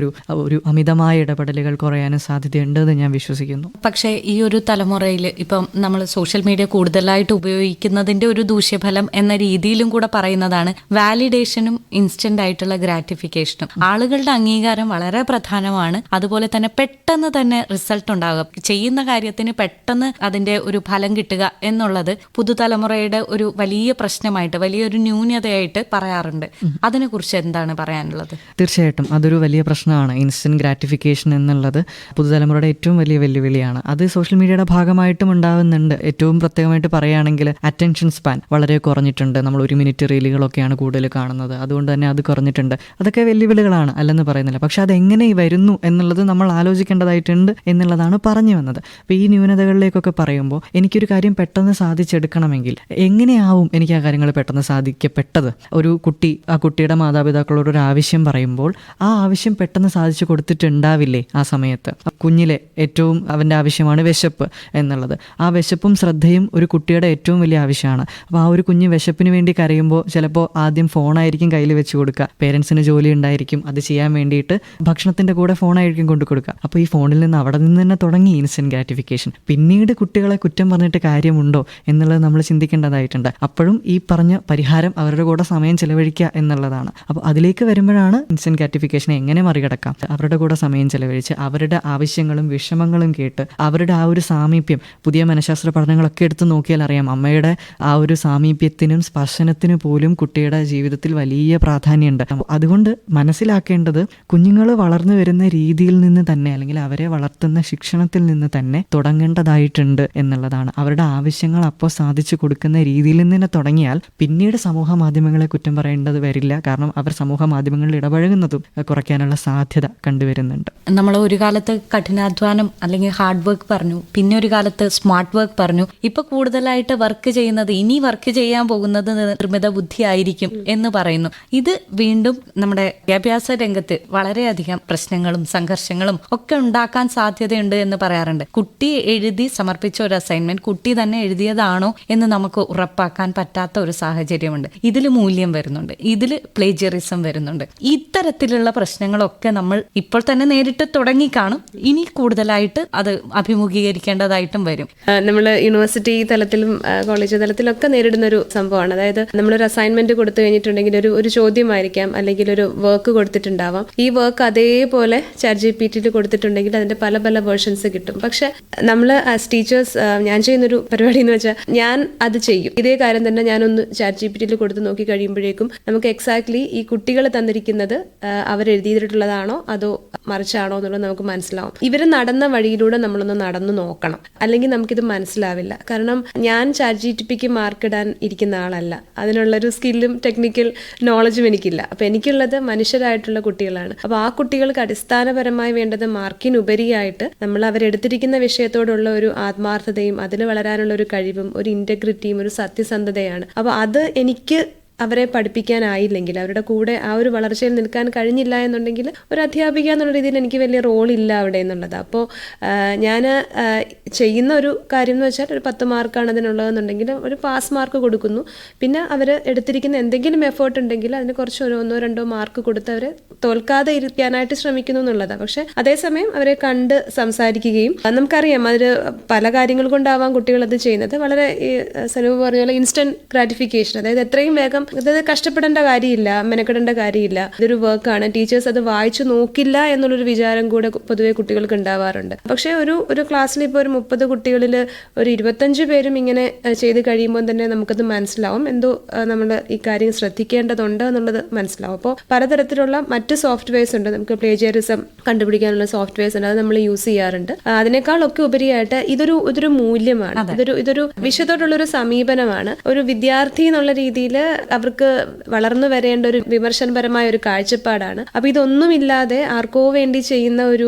ഒരു അമിതമായ ഇടപെടലുകൾ കുറയാനും സാധ്യതയുണ്ടെന്ന് ഞാൻ വിശ്വസിക്കുന്നു. പക്ഷേ ഈ ഒരു തലമുറയിൽ ഇപ്പം നമ്മൾ സോഷ്യൽ മീഡിയ കൂടുതലായിട്ട് ഉപയോഗിക്കുന്നതിൻ്റെ ഒരു ദൂഷ്യഫലം എന്ന രീതിയിലും കൂടെ പറയുന്നതാണ് വാലിഡേഷനും ഇൻസ്റ്റന്റ് ആയിട്ടുള്ള ഗ്രാറ്റിഫിക്കേഷനും. ആളുകളുടെ അംഗീകാരം വളരെ പ്രധാനമാണ്. അതുപോലെ തന്നെ പെട്ടെന്ന് തന്നെ റിസൾട്ട് ഉണ്ടാകുക, ചെയ്യുന്ന കാര്യത്തിന് പെട്ടെന്ന് അതിൻ്റെ ഒരു ഫലം കിട്ടുക എന്നുള്ളത് പുതുതലമുറയുടെ ഒരു വലിയ പ്രശ്നമായിട്ട്, വലിയൊരു ന്യൂനതയായിട്ട് പറയാറുണ്ട്. അതിനെക്കുറിച്ച് എന്താണ് പറയാനുള്ളത്? തീർച്ചയായിട്ടും അതൊരു വലിയ പ്രശ്നമാണ്. ഇൻസ്റ്റന്റ് ഗ്രാറ്റിഫിക്കേഷൻ എന്നുള്ളത് പുതുതലമുറയുടെ ഏറ്റവും വലിയ വെല്ലുവിളിയാണ്. അത് സോഷ്യൽ മീഡിയയുടെ ഭാഗമായിട്ടും ഉണ്ടാകുന്നുണ്ട്. ഏറ്റവും പ്രത്യേകമായിട്ട് പറയുകയാണെങ്കിൽ അറ്റൻഷൻ സ്പാൻ വളരെ കുറഞ്ഞിട്ടുണ്ട്. നമ്മൾ 1 മിനിറ്റ് റീലുകളൊക്കെയാണ് കൂടുതൽ കാണുന്നത്, അതുകൊണ്ട് തന്നെ അത് കുറഞ്ഞിട്ടുണ്ട്. അതൊക്കെ വെല്ലുവിളികളാണ്, അല്ലെന്ന് പറയുന്നില്ല. പക്ഷെ അതെങ്ങനെ വരുന്നു എന്നുള്ളത് നമ്മൾ ആലോചിക്കേണ്ടതായിട്ടുണ്ട് എന്നുള്ളതാണ് പറഞ്ഞു വന്നത്. അപ്പോൾ ഈ ന്യൂനതകളിലേക്കൊക്കെ പറയുമ്പോൾ എനിക്കൊരു കാര്യം പെട്ടെന്ന് സാധിച്ചെടുക്കണമെങ്കിൽ എങ്ങനെയാവും എനിക്ക് ആ കാര്യങ്ങൾ പെട്ടെന്ന് സാധിക്കപ്പെട്ടത്? ഒരു കുട്ടി ആ കുട്ടിയുടെ മാതാപിതാക്കളോട് ഒരു ആവശ്യം പറയുമ്പോൾ ആ ആവശ്യം പെട്ടെന്ന് സാധിച്ചു കൊടുത്തിട്ടുണ്ടാവില്ലേ ആ സമയത്ത്? കുഞ്ഞിലെ ഏറ്റവും അവൻ്റെ ആവശ്യമാണ് വിശപ്പ് എന്നുള്ളത്. ആ വിശപ്പും ശ്രദ്ധയും ഒരു കുട്ടിയുടെ ഏറ്റവും വലിയ ആവശ്യമാണ്. അപ്പോൾ ആ ഒരു കുഞ്ഞ് വിശപ്പിന് വേണ്ടി കരയുമ്പോൾ ചിലപ്പോൾ ആദ്യം ഫോണായിരിക്കും കയ്യിൽ വെച്ച് കൊടുക്കുക. പേരൻസിന് ജോലി ഉണ്ടായിരിക്കും, അത് ചെയ്യാൻ വേണ്ടിയിട്ട് ഭക്ഷണത്തിൻ്റെ കൂടെ ഫോണായിരിക്കും കൊണ്ടു കൊടുക്കുക. അപ്പോൾ ഈ ഫോണിൽ നിന്ന് അവിടെ നിന്ന് തന്നെ തുടങ്ങി ഇൻസ്റ്റന്റ് ഗ്രാറ്റിഫിക്കേഷൻ. പിന്നീട് കുട്ടികളെ കുറ്റം പറഞ്ഞിട്ട് കാര്യമുണ്ടോ എന്നുള്ളത് നമ്മൾ ചിന്തിക്കേണ്ടതായിട്ടുണ്ട്. അപ്പോഴും ഈ പറഞ്ഞ പരിഹാരം അവരുടെ കൂടെ സമയം ചെലവഴിക്കുക എന്നുള്ളതാണ്. അപ്പോൾ അതിലേക്ക് വരുമ്പോഴാണ് ഇൻസ്റ്റന്റ് ഗ്രാറ്റിഫിക്കേഷനെ എങ്ങനെ മറികടക്കാം, അവരുടെ കൂടെ സമയം ചെലവഴിച്ച് അവരുടെ ആവശ്യങ്ങളും വിഷമങ്ങളും കേട്ട് അവരുടെ ആ ഒരു സാമീപ്യം, പുതിയ മനഃശാസ്ത്ര പഠനങ്ങളൊക്കെ എടുത്ത് നോക്കിയാൽ അറിയാം, അമ്മയുടെ ആ ഒരു സാമീപ്യത്തിനും സ്പർശനത്തിനു പോലും കുട്ടിയുടെ ജീവിതത്തിൽ വലിയ പ്രാധാന്യമുണ്ട്. അതുകൊണ്ട് മനസ്സിലാക്കേണ്ടത് കുഞ്ഞുങ്ങൾ വളർന്നു വരുന്ന രീതിയിൽ നിന്ന് തന്നെ, അല്ലെങ്കിൽ അവരെ വളർത്തുന്ന ശിക്ഷണത്തിൽ നിന്ന് തന്നെ തുടങ്ങേണ്ടതായിട്ടുണ്ട് എന്നുള്ളതാണ്. അവരുടെ ആവശ്യങ്ങൾ അപ്പോൾ സാധിച്ചു കൊടുക്കുന്ന രീതിയിൽ നിന്ന് തന്നെ തുടങ്ങിയാൽ പിന്നീട് സമൂഹ മാധ്യമങ്ങളെ കുറ്റം പറയേണ്ടത് വരില്ല. കാരണം അവർ സമൂഹ മാധ്യമങ്ങളിൽ ഇടപഴകുന്നതും കുറയ്ക്കാനുള്ള സാധ്യത കണ്ടുവരുന്നുണ്ട്. നമ്മൾ ഒരു കാലത്ത് കഠിനാധ്വാനം അല്ലെങ്കിൽ ഹാർഡ് വർക്ക് പറഞ്ഞു, പിന്നെ ഒരു കാലത്ത് സ്മാർട്ട് വർക്ക് പറഞ്ഞു. ഇപ്പൊ കൂടുതലായിട്ട് വർക്ക് ചെയ്യുന്നത്, ഇനി വർക്ക് ചെയ്യാൻ പോകുന്നത് നിർമ്മിത ബുദ്ധി ആയിരിക്കും എന്ന് പറയുന്നു. ഇത് വീണ്ടും നമ്മുടെ വിദ്യാഭ്യാസ രംഗത്ത് വളരെയധികം പ്രശ്നങ്ങളും സംഘർഷങ്ങളും ഒക്കെ ഉണ്ടാക്കാൻ സാധ്യതയുണ്ട് എന്ന് പറയാറുണ്ട്. കുട്ടി എഴുതി സമർപ്പിച്ച ഒരു അസൈൻമെന്റ് കുട്ടി തന്നെ എഴുതിയതാണോ എന്ന് നമുക്ക് ഉറപ്പാക്കാൻ പറ്റാത്ത ഒരു സാഹചര്യമുണ്ട്. ഇതിൽ മൂല്യം വരുന്നുണ്ട്, ഇതിൽ പ്ലേജിയറിസം വരുന്നുണ്ട്. ഇത്തരത്തിലുള്ള പ്രശ്നങ്ങളൊക്കെ നമ്മൾ ഇപ്പോൾ തന്നെ നേരിട്ട് തുടങ്ങിക്കാണും. ഇനി കൂടുതലായിട്ട് അത് അഭിമുഖീകരിക്കേണ്ടതായിട്ടും വരും. നമ്മൾ യൂണിവേഴ്സിറ്റി തലത്തിലും കോളേജ് തലത്തിലൊക്കെ നേരിടുന്ന ഒരു സംഭവമാണ്. അതായത് നമ്മളൊരു അസൈൻമെന്റ് കൊടുത്തു കഴിഞ്ഞിട്ടുണ്ടെങ്കിൽ ഒരു ചോദ്യമായിരിക്കാം, അല്ലെങ്കിൽ ഒരു വർക്ക് കൊടുത്തിട്ടുണ്ടാവാം. ഈ വർക്ക് അതേപോലെ ChatGPT കൊടുത്തിട്ടുണ്ടെങ്കിൽ അതിന്റെ പല പല വേർഷൻസ് കിട്ടും. പക്ഷെ നമ്മൾ ആസ് ടീച്ചേഴ്സ്, ഞാൻ ചെയ്യുന്നൊരു പരിപാടി എന്ന് വെച്ചാൽ ഞാൻ അത് ചെയ്യും. ഇതേ കാര്യം തന്നെ ഞാനൊന്ന് ChatGPT കൊടുത്ത് നോക്കി കഴിയുമ്പോഴേക്കും നമുക്ക് എക്സാക്ട്ലി ഈ കുട്ടികൾ തന്നിരിക്കുന്നത് അവരെഴുതിയിട്ടുള്ളതാണോ അതോ മറിച്ചാണോ എന്നുള്ളത് നമുക്ക് മനസ്സിലാവും. ഇവർ നടന്ന വഴിയിലൂടെ നമ്മളൊന്ന് നടന്നു നോക്കണം, അല്ലെങ്കിൽ നമുക്കിത് മനസ്സിലാവില്ല. കാരണം ഞാൻ ChatGPTക്ക് മാർക്കിടാൻ ഇരിക്കുന്ന ആളല്ല, അതിനുള്ളൊരു സ്കില്ലും ടെക്നിക്കൽ നോളജും എനിക്കില്ല. അപ്പൊ എനിക്കുള്ളത് മനുഷ്യരായിട്ടുള്ള കുട്ടികളാണ്. അപ്പൊ ആ കുട്ടികൾക്ക് അടിസ്ഥാനപരമായി വേണ്ടത് മാർക്കിനുപരിയായിട്ട് നമ്മൾ അവരെടുത്തിരിക്കുന്ന വിഷയത്തോടുള്ള ഒരു ആത്മാർത്ഥതയും അതിൽ വളരാനുള്ള ഒരു കഴിവും ഒരു ഇന്റഗ്രിറ്റിയും ഒരു സത്യസന്ധതയാണ്. അപ്പോൾ അത് എനിക്ക് അവരെ പഠിപ്പിക്കാനായില്ലെങ്കിൽ, അവരുടെ കൂടെ ആ ഒരു വളർച്ചയിൽ നിൽക്കാൻ കഴിഞ്ഞില്ല എന്നുണ്ടെങ്കിൽ ഒരു അധ്യാപിക എന്നുള്ള രീതിയിൽ എനിക്ക് വലിയ റോളില്ല അവിടെ എന്നുള്ളത്. അപ്പോൾ ഞാൻ ചെയ്യുന്ന ഒരു കാര്യം എന്ന് വെച്ചാൽ ഒരു 10 മാർക്കാണ് അതിനുള്ളതെന്നുണ്ടെങ്കിൽ ഒരു പാസ് മാർക്ക് കൊടുക്കുന്നു. പിന്നെ അവർ എടുത്തിരിക്കുന്ന എന്തെങ്കിലും എഫേർട്ട് ഉണ്ടെങ്കിൽ അതിന് കുറച്ച് 1-2 മാർക്ക് കൊടുത്ത് അവരെ തോൽക്കാതെ ഇരിക്കാനായിട്ട് ശ്രമിക്കുന്നു എന്നുള്ളതാണ്. പക്ഷെ അതേസമയം അവരെ കണ്ട് സംസാരിക്കുകയും, നമുക്കറിയാം അതിൽ പല കാര്യങ്ങൾ കൊണ്ടാവാം കുട്ടികൾ അത് ചെയ്യുന്നത്. വളരെ സനൂപ് പറഞ്ഞ പോലെ ഇൻസ്റ്റന്റ് ഗ്രാറ്റിഫിക്കേഷൻ, അതായത് എത്രയും വേഗം, അതായത് കഷ്ടപ്പെടേണ്ട കാര്യമില്ല, മെനക്കെടേണ്ട കാര്യമില്ല, ഇതൊരു വർക്കാണ്, ടീച്ചേഴ്സ് അത് വായിച്ചു നോക്കില്ല എന്നുള്ളൊരു വിചാരം കൂടെ പൊതുവെ കുട്ടികൾക്ക് ഉണ്ടാവാറുണ്ട്. പക്ഷെ ഒരു ക്ലാസ്സിൽ ഇപ്പോൾ ഒരു 30 കുട്ടികളിൽ ഒരു 25 പേരും ഇങ്ങനെ ചെയ്ത് കഴിയുമ്പോൾ തന്നെ നമുക്കത് മനസ്സിലാവും, എന്തോ നമ്മൾ ഈ കാര്യം ശ്രദ്ധിക്കേണ്ടതുണ്ട് എന്നുള്ളത് മനസ്സിലാവും. അപ്പോൾ പലതരത്തിലുള്ള മറ്റ് സോഫ്റ്റ്വെയർസ് ഉണ്ട്, നമുക്ക് പ്ലേജിയറിസം കണ്ടുപിടിക്കാനുള്ള സോഫ്റ്റ്വെയർസ് ഉണ്ട്, അത് നമ്മൾ യൂസ് ചെയ്യാറുണ്ട്. അതിനേക്കാളൊക്കെ ഉപരിയായിട്ട് ഇതൊരു മൂല്യമാണ്, ഇതൊരു വിഷയത്തോടുള്ളൊരു സമീപനമാണ്. ഒരു വിദ്യാർത്ഥി എന്നുള്ള രീതിയിൽ അവർക്ക് വളർന്നു വരേണ്ട ഒരു വിമർശനപരമായ ഒരു കാഴ്ചപ്പാടാണ്. അപ്പൊ ഇതൊന്നുമില്ലാതെ ആർക്കോ വേണ്ടി ചെയ്യുന്ന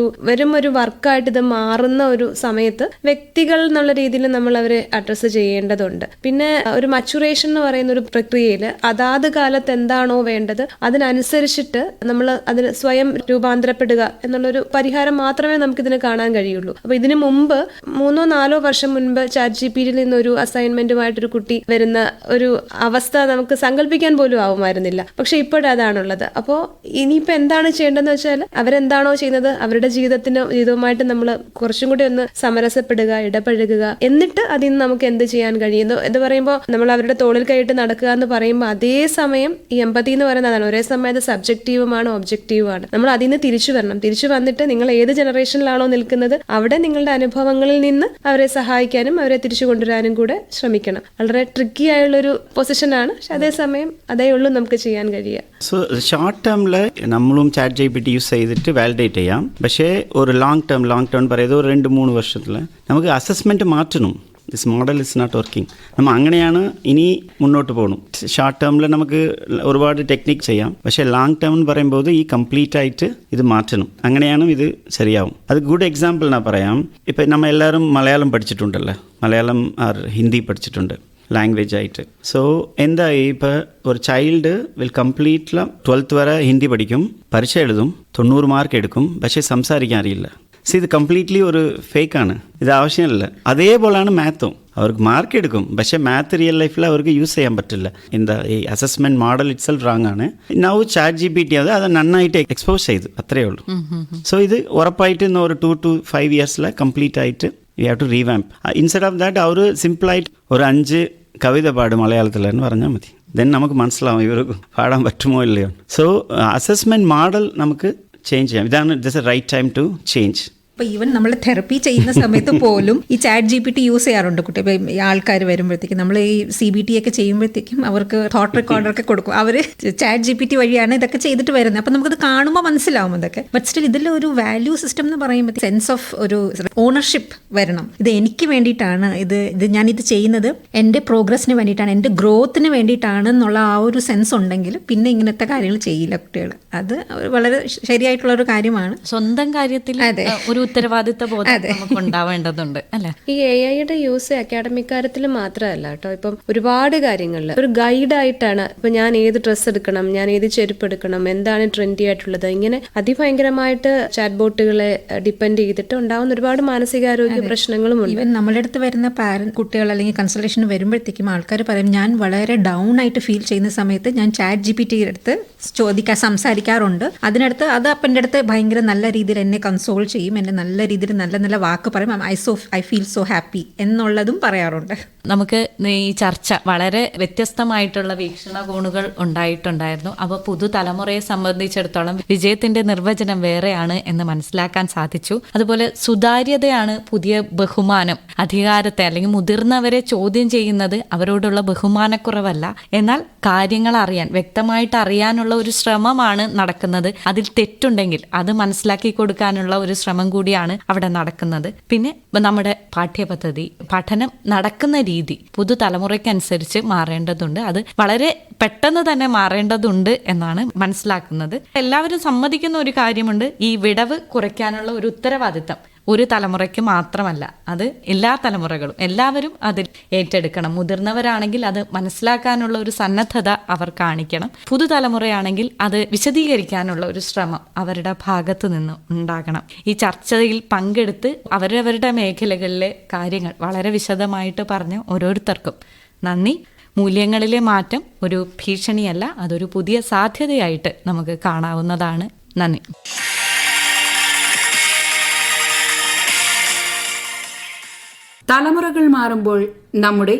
വെറും ഒരു വർക്കായിട്ട് ഇത് മാറുന്ന ഒരു സമയത്ത് വ്യക്തികൾ എന്നുള്ള രീതിയിൽ നമ്മൾ അവരെ അഡ്രസ്സ് ചെയ്യേണ്ടതുണ്ട്. പിന്നെ ഒരു മച്ചുറേഷൻ എന്ന് പറയുന്ന ഒരു പ്രക്രിയയിൽ അതാത് കാലത്ത് എന്താണോ വേണ്ടത് അതിനനുസരിച്ചിട്ട് നമ്മൾ അതിന് സ്വയം രൂപാന്തരപ്പെടുക എന്നുള്ളൊരു പരിഹാരം മാത്രമേ നമുക്കിതിന് കാണാൻ കഴിയുള്ളൂ. അപ്പൊ ഇതിനു മുമ്പ് 3-4 വർഷം മുൻപ് ChatGPTയിൽ നിന്ന് ഒരു അസൈൻമെന്റുമായിട്ടൊരു കുട്ടി വരുന്ന ഒരു അവസ്ഥ നമുക്ക് സങ്കല്പിക്കാൻ പോലും ആവുമായിരുന്നില്ല. പക്ഷെ ഇപ്പോഴതാണുള്ളത്. അപ്പോൾ ഇനിയിപ്പോൾ എന്താണ് ചെയ്യേണ്ടതെന്ന് വെച്ചാൽ അവരെന്താണോ ചെയ്യുന്നത് അവരുടെ ജീവിതവുമായിട്ട് നമ്മൾ കുറച്ചും കൂടി ഒന്ന് സമരസപ്പെടുക, ഇടപഴകുക. എന്നിട്ട് അതിൽ നിന്ന് നമുക്ക് എന്ത് ചെയ്യാൻ കഴിയുന്നു എന്ന് പറയുമ്പോൾ നമ്മൾ അവരുടെ തോളിൽ കൈയിട്ട് നടക്കുക എന്ന് പറയുമ്പോൾ അതേസമയം ഈ എമ്പതി എന്ന് പറയുന്നതാണ് ഒരേ സമയത്ത് സബ്ജക്റ്റീവുമാണ് ഒബ്ജക്റ്റീവുമാണ്. നമ്മൾ അതിൽ നിന്ന് തിരിച്ചു വന്നിട്ട് നിങ്ങൾ ഏത് ജനറേഷനിലാണോ നിൽക്കുന്നത് അവിടെ നിങ്ങളുടെ അനുഭവങ്ങളിൽ നിന്ന് അവരെ സഹായിക്കാനും അവരെ തിരിച്ചു കൊണ്ടുവരാനും കൂടെ ശ്രമിക്കണം. വളരെ ട്രിക്കി ആയുള്ളൊരു പൊസിഷനാണ്. പക്ഷെ അതേസമയം അതേ ഉള്ളൂ നമുക്ക് ചെയ്യാൻ കഴിയുക. സോ ഷോർട്ട് ടേമിൽ നമ്മളും ChatGPT യൂസ് ചെയ്തിട്ട് വാലിഡേറ്റ് ചെയ്യാം. പക്ഷേ ഒരു ലോങ് ടേം പറയുന്നത് ഒരു 2-3 വർഷത്തിൽ നമുക്ക് അസസ്മെൻറ്റ് മാറ്റണം. This model is not working. നമ്മൾ അങ്ങനെയാണ് ഇനി മുന്നോട്ട് പോകണം. ഷോർട്ട് ടേമിൽ നമുക്ക് ഒരുപാട് ടെക്നിക്ക് ചെയ്യാം. പക്ഷേ ലോങ് ടേം എന്ന് പറയുമ്പോൾ ഈ കംപ്ലീറ്റ് ആയിട്ട് ഇത് മാറ്റണം. അങ്ങനെയാണ് ഇത് ശരിയാവും. അത് ഗുഡ് എക്സാമ്പിൾ ഞാൻ പറയാം. ഇപ്പം നമ്മൾ എല്ലാവരും മലയാളം പഠിച്ചിട്ടുണ്ടല്ലോ, മലയാളം ആർ ഹിന്ദി പഠിച്ചിട്ടുണ്ട് ലാംഗ്വേജ് ആയിട്ട്. സോ എന്തായി, ഇപ്പോൾ ഒരു ചൈൽഡ് വിൽ കംപ്ലീറ്റ്ല 12th വരെ ഹിന്ദി പഠിക്കും, പരീക്ഷ എഴുതും, 90 മാർക്ക് എടുക്കും, പക്ഷേ സംസാരിക്കാൻ അറിയില്ല. സോ ഇത് കംപ്ലീറ്റ്ലി ഒരു ഫേക്കാണ്, ഇത് ആവശ്യമില്ല. അതേപോലെയാണ് മാത്തും. അവർക്ക് മാർക്ക് എടുക്കും, പക്ഷേ മാത്ത് റിയൽ ലൈഫിൽ അവർക്ക് യൂസ് ചെയ്യാൻ പറ്റില്ല. എന്താ ഈ assessment model it self wrong ആണ്. നൗ ChatGPT അത് നന്നായിട്ട് എക്സ്പോസ് ചെയ്തു, അത്രയേ ഉള്ളൂ. സോ ഇത് ഉറപ്പായിട്ട് ഒരു 2 to 5 ഇയേഴ്സിൽ കംപ്ലീറ്റ് ആയിട്ട് you have to revamp. Instead of that അവർ സിമ്പിളായിട്ട് ഒരു 5 കവിത പാടും മലയാളത്തിലെന്ന് പറഞ്ഞാൽ മതി. ദെൻ നമുക്ക് മനസ്സിലാവും ഇവർക്ക് പാടാൻ പറ്റുമോ ഇല്ലയോ. സോ അസസ്മെൻറ്റ് മോഡൽ നമുക്ക് ചേഞ്ച് ചെയ്യാം. ഇതാണ് this a right time to change. ഇപ്പോൾ ഈവൻ നമ്മൾ തെറപ്പി ചെയ്യുന്ന സമയത്ത് പോലും ഈ ചാറ്റ് GPT യൂസ് ചെയ്യാറുണ്ട് കുട്ടി. ഇപ്പം ഈ ആൾക്കാർ വരുമ്പോഴത്തേക്കും നമ്മൾ ഈ CBT ഒക്കെ ചെയ്യുമ്പോഴത്തേക്കും അവർക്ക് തോട്ട് റെക്കോർഡറൊക്കെ കൊടുക്കും. അവർ ചാറ്റ് GPT വഴിയാണ് ഇതൊക്കെ ചെയ്തിട്ട് വരുന്നത്. അപ്പം നമുക്കത് കാണുമ്പോൾ മനസ്സിലാവും അതൊക്കെ. ബട്ട് സ്റ്റിൽ ഇതിൽ ഒരു വാല്യൂ സിസ്റ്റം എന്ന് പറയുമ്പോൾ സെൻസ് ഓഫ് ഒരു ഓണർഷിപ്പ് വരണം. ഇത് എനിക്ക് വേണ്ടിയിട്ടാണ്, ഇത് ഞാനിത് ചെയ്യുന്നത് എൻ്റെ പ്രോഗ്രസ്സിന് വേണ്ടിയിട്ടാണ്, എൻ്റെ ഗ്രോത്തിന് വേണ്ടിയിട്ടാണ് എന്നുള്ള ആ ഒരു സെൻസ് ഉണ്ടെങ്കിൽ പിന്നെ ഇങ്ങനത്തെ കാര്യങ്ങൾ ചെയ്യില്ല കുട്ടികൾ. അത് വളരെ ശരിയായിട്ടുള്ള ഒരു കാര്യമാണ്. സ്വന്തം കാര്യത്തിൽ ഒരു ഉത്തരവാദിത്ത ബോധം നമുക്ക് ഉണ്ടാവേണ്ടതുണ്ട് അല്ലെ. ഈ AI-യുടെ യൂസ് അക്കാഡമിക് കാര്യത്തിൽ മാത്രമല്ല കേട്ടോ. ഇപ്പം ഒരുപാട് കാര്യങ്ങളിൽ ഒരു ഗൈഡായിട്ടാണ്. ഇപ്പം ഞാൻ ഏത് ഡ്രസ്സ് എടുക്കണം, ഞാൻ ഏത് ചെരുപ്പ് എടുക്കണം, എന്താണ് ട്രെൻഡി ആയിട്ടുള്ളത്, ഇങ്ങനെ അതിഭയങ്കരമായിട്ട് ചാറ്റ് ബോട്ടുകളെ ഡിപ്പെൻഡ് ചെയ്തിട്ട് ഉണ്ടാവുന്ന ഒരുപാട് മാനസികാരോഗ്യ പ്രശ്നങ്ങളുമുണ്ട്. ഈവൻ നമ്മുടെ അടുത്ത് വരുന്ന കുട്ടികൾ അല്ലെങ്കിൽ കൺസൾട്ടേഷന് വരുമ്പോഴത്തേക്കും ആൾക്കാർ പറയും, ഞാൻ വളരെ ഡൗൺ ആയിട്ട് ഫീൽ ചെയ്യുന്ന സമയത്ത് ഞാൻ ചാറ്റ് GPT അടുത്ത് സംസാരിക്കാറുണ്ട്. അതിനടുത്ത് അത് അപ്പം എൻ്റെ അടുത്ത് ഭയങ്കര നല്ല രീതിയിൽ എന്നെ കൺസോൾ ചെയ്യും, എന്നെ നല്ല രീതിയിൽ നല്ല നല്ല വാക്ക് പറയും, ഐ ഫീൽ സോ ഹാപ്പി എന്നുള്ളതും പറയാറുണ്ട്. നമുക്ക് ഈ ചർച്ച വളരെ വ്യത്യസ്തമായിട്ടുള്ള വീക്ഷണകോണുകൾ ഉണ്ടായിട്ടുണ്ടായിരുന്നു. അപ്പോൾ പുതുതലമുറയെ സംബന്ധിച്ചിടത്തോളം വിജയത്തിന്റെ നിർവചനം വേറെയാണ് എന്ന് മനസ്സിലാക്കാൻ സാധിച്ചു. അതുപോലെ സുതാര്യതയാണ് പുതിയ ബഹുമാനം. അധികാരത്തെ അല്ലെങ്കിൽ മുതിർന്നവരെ ചോദ്യം ചെയ്യുന്നത് അവരോടുള്ള ബഹുമാനക്കുറവല്ല, എന്നാൽ കാര്യങ്ങൾ അറിയാൻ, വ്യക്തമായിട്ട് അറിയാനുള്ള ഒരു ശ്രമമാണ് നടക്കുന്നത്. അതിൽ തെറ്റുണ്ടെങ്കിൽ അത് മനസ്സിലാക്കി കൊടുക്കാനുള്ള ഒരു ശ്രമം കൂടിയാണ് അവിടെ നടക്കുന്നത്. പിന്നെ നമ്മുടെ പാഠ്യപദ്ധതി, പഠനം നടക്കുന്ന രീതി പുതുതലമുറയ്ക്കനുസരിച്ച് മാറേണ്ടതുണ്ട്. അത് വളരെ പെട്ടെന്ന് തന്നെ മാറേണ്ടതുണ്ട് എന്നാണ് മനസ്സിലാക്കുന്നത്. എല്ലാവരും സമ്മതിക്കുന്ന ഒരു കാര്യമുണ്ട്, ഈ വിടവ് കുറയ്ക്കാനുള്ള ഒരു ഉത്തരവാദിത്തം ഒരു തലമുറയ്ക്ക് മാത്രമല്ല, അത് എല്ലാ തലമുറകളും എല്ലാവരും അതിൽ ഏറ്റെടുക്കണം. മുതിർന്നവരാണെങ്കിൽ അത് മനസ്സിലാക്കാനുള്ള ഒരു സന്നദ്ധത അവർ കാണിക്കണം. പുതുതലമുറയാണെങ്കിൽ അത് വിശദീകരിക്കാനുള്ള ഒരു ശ്രമം അവരുടെ ഭാഗത്തു നിന്ന് ഉണ്ടാകണം. ഈ ചർച്ചയിൽ പങ്കെടുത്ത് അവരവരുടെ മേഖലകളിലെ കാര്യങ്ങൾ വളരെ വിശദമായിട്ട് പറഞ്ഞ് ഓരോരുത്തർക്കും നന്ദി. മൂല്യങ്ങളിലെ മാറ്റം ഒരു ഭീഷണിയല്ല, അതൊരു പുതിയ സാധ്യതയായിട്ട് നമുക്ക് കാണാവുന്നതാണ്. നന്ദി. തലമുറകൾ മാറുമ്പോൾ നമ്മുടെ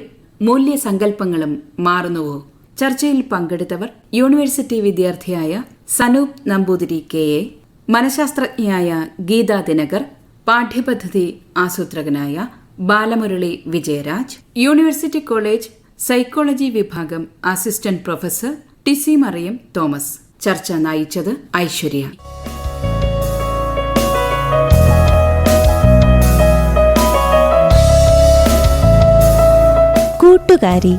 മൂല്യസങ്കല്പങ്ങളും മാറുന്നുവോ? ചർച്ചയിൽ പങ്കെടുത്തവർ യൂണിവേഴ്സിറ്റി വിദ്യാർത്ഥിയായ സനൂപ് നമ്പൂതിരി KA, മനഃശാസ്ത്രജ്ഞയായ ഗീതാ ദിനകർ, പാഠ്യപദ്ധതി ആസൂത്രകനായ Balamurali Vijayaraj, university college psychology വിഭാഗം assistant professor TC Mariam Thomas. ചർച്ച നയിച്ചത് ഐശ്വര്യ. കൂട്ടുകാരി.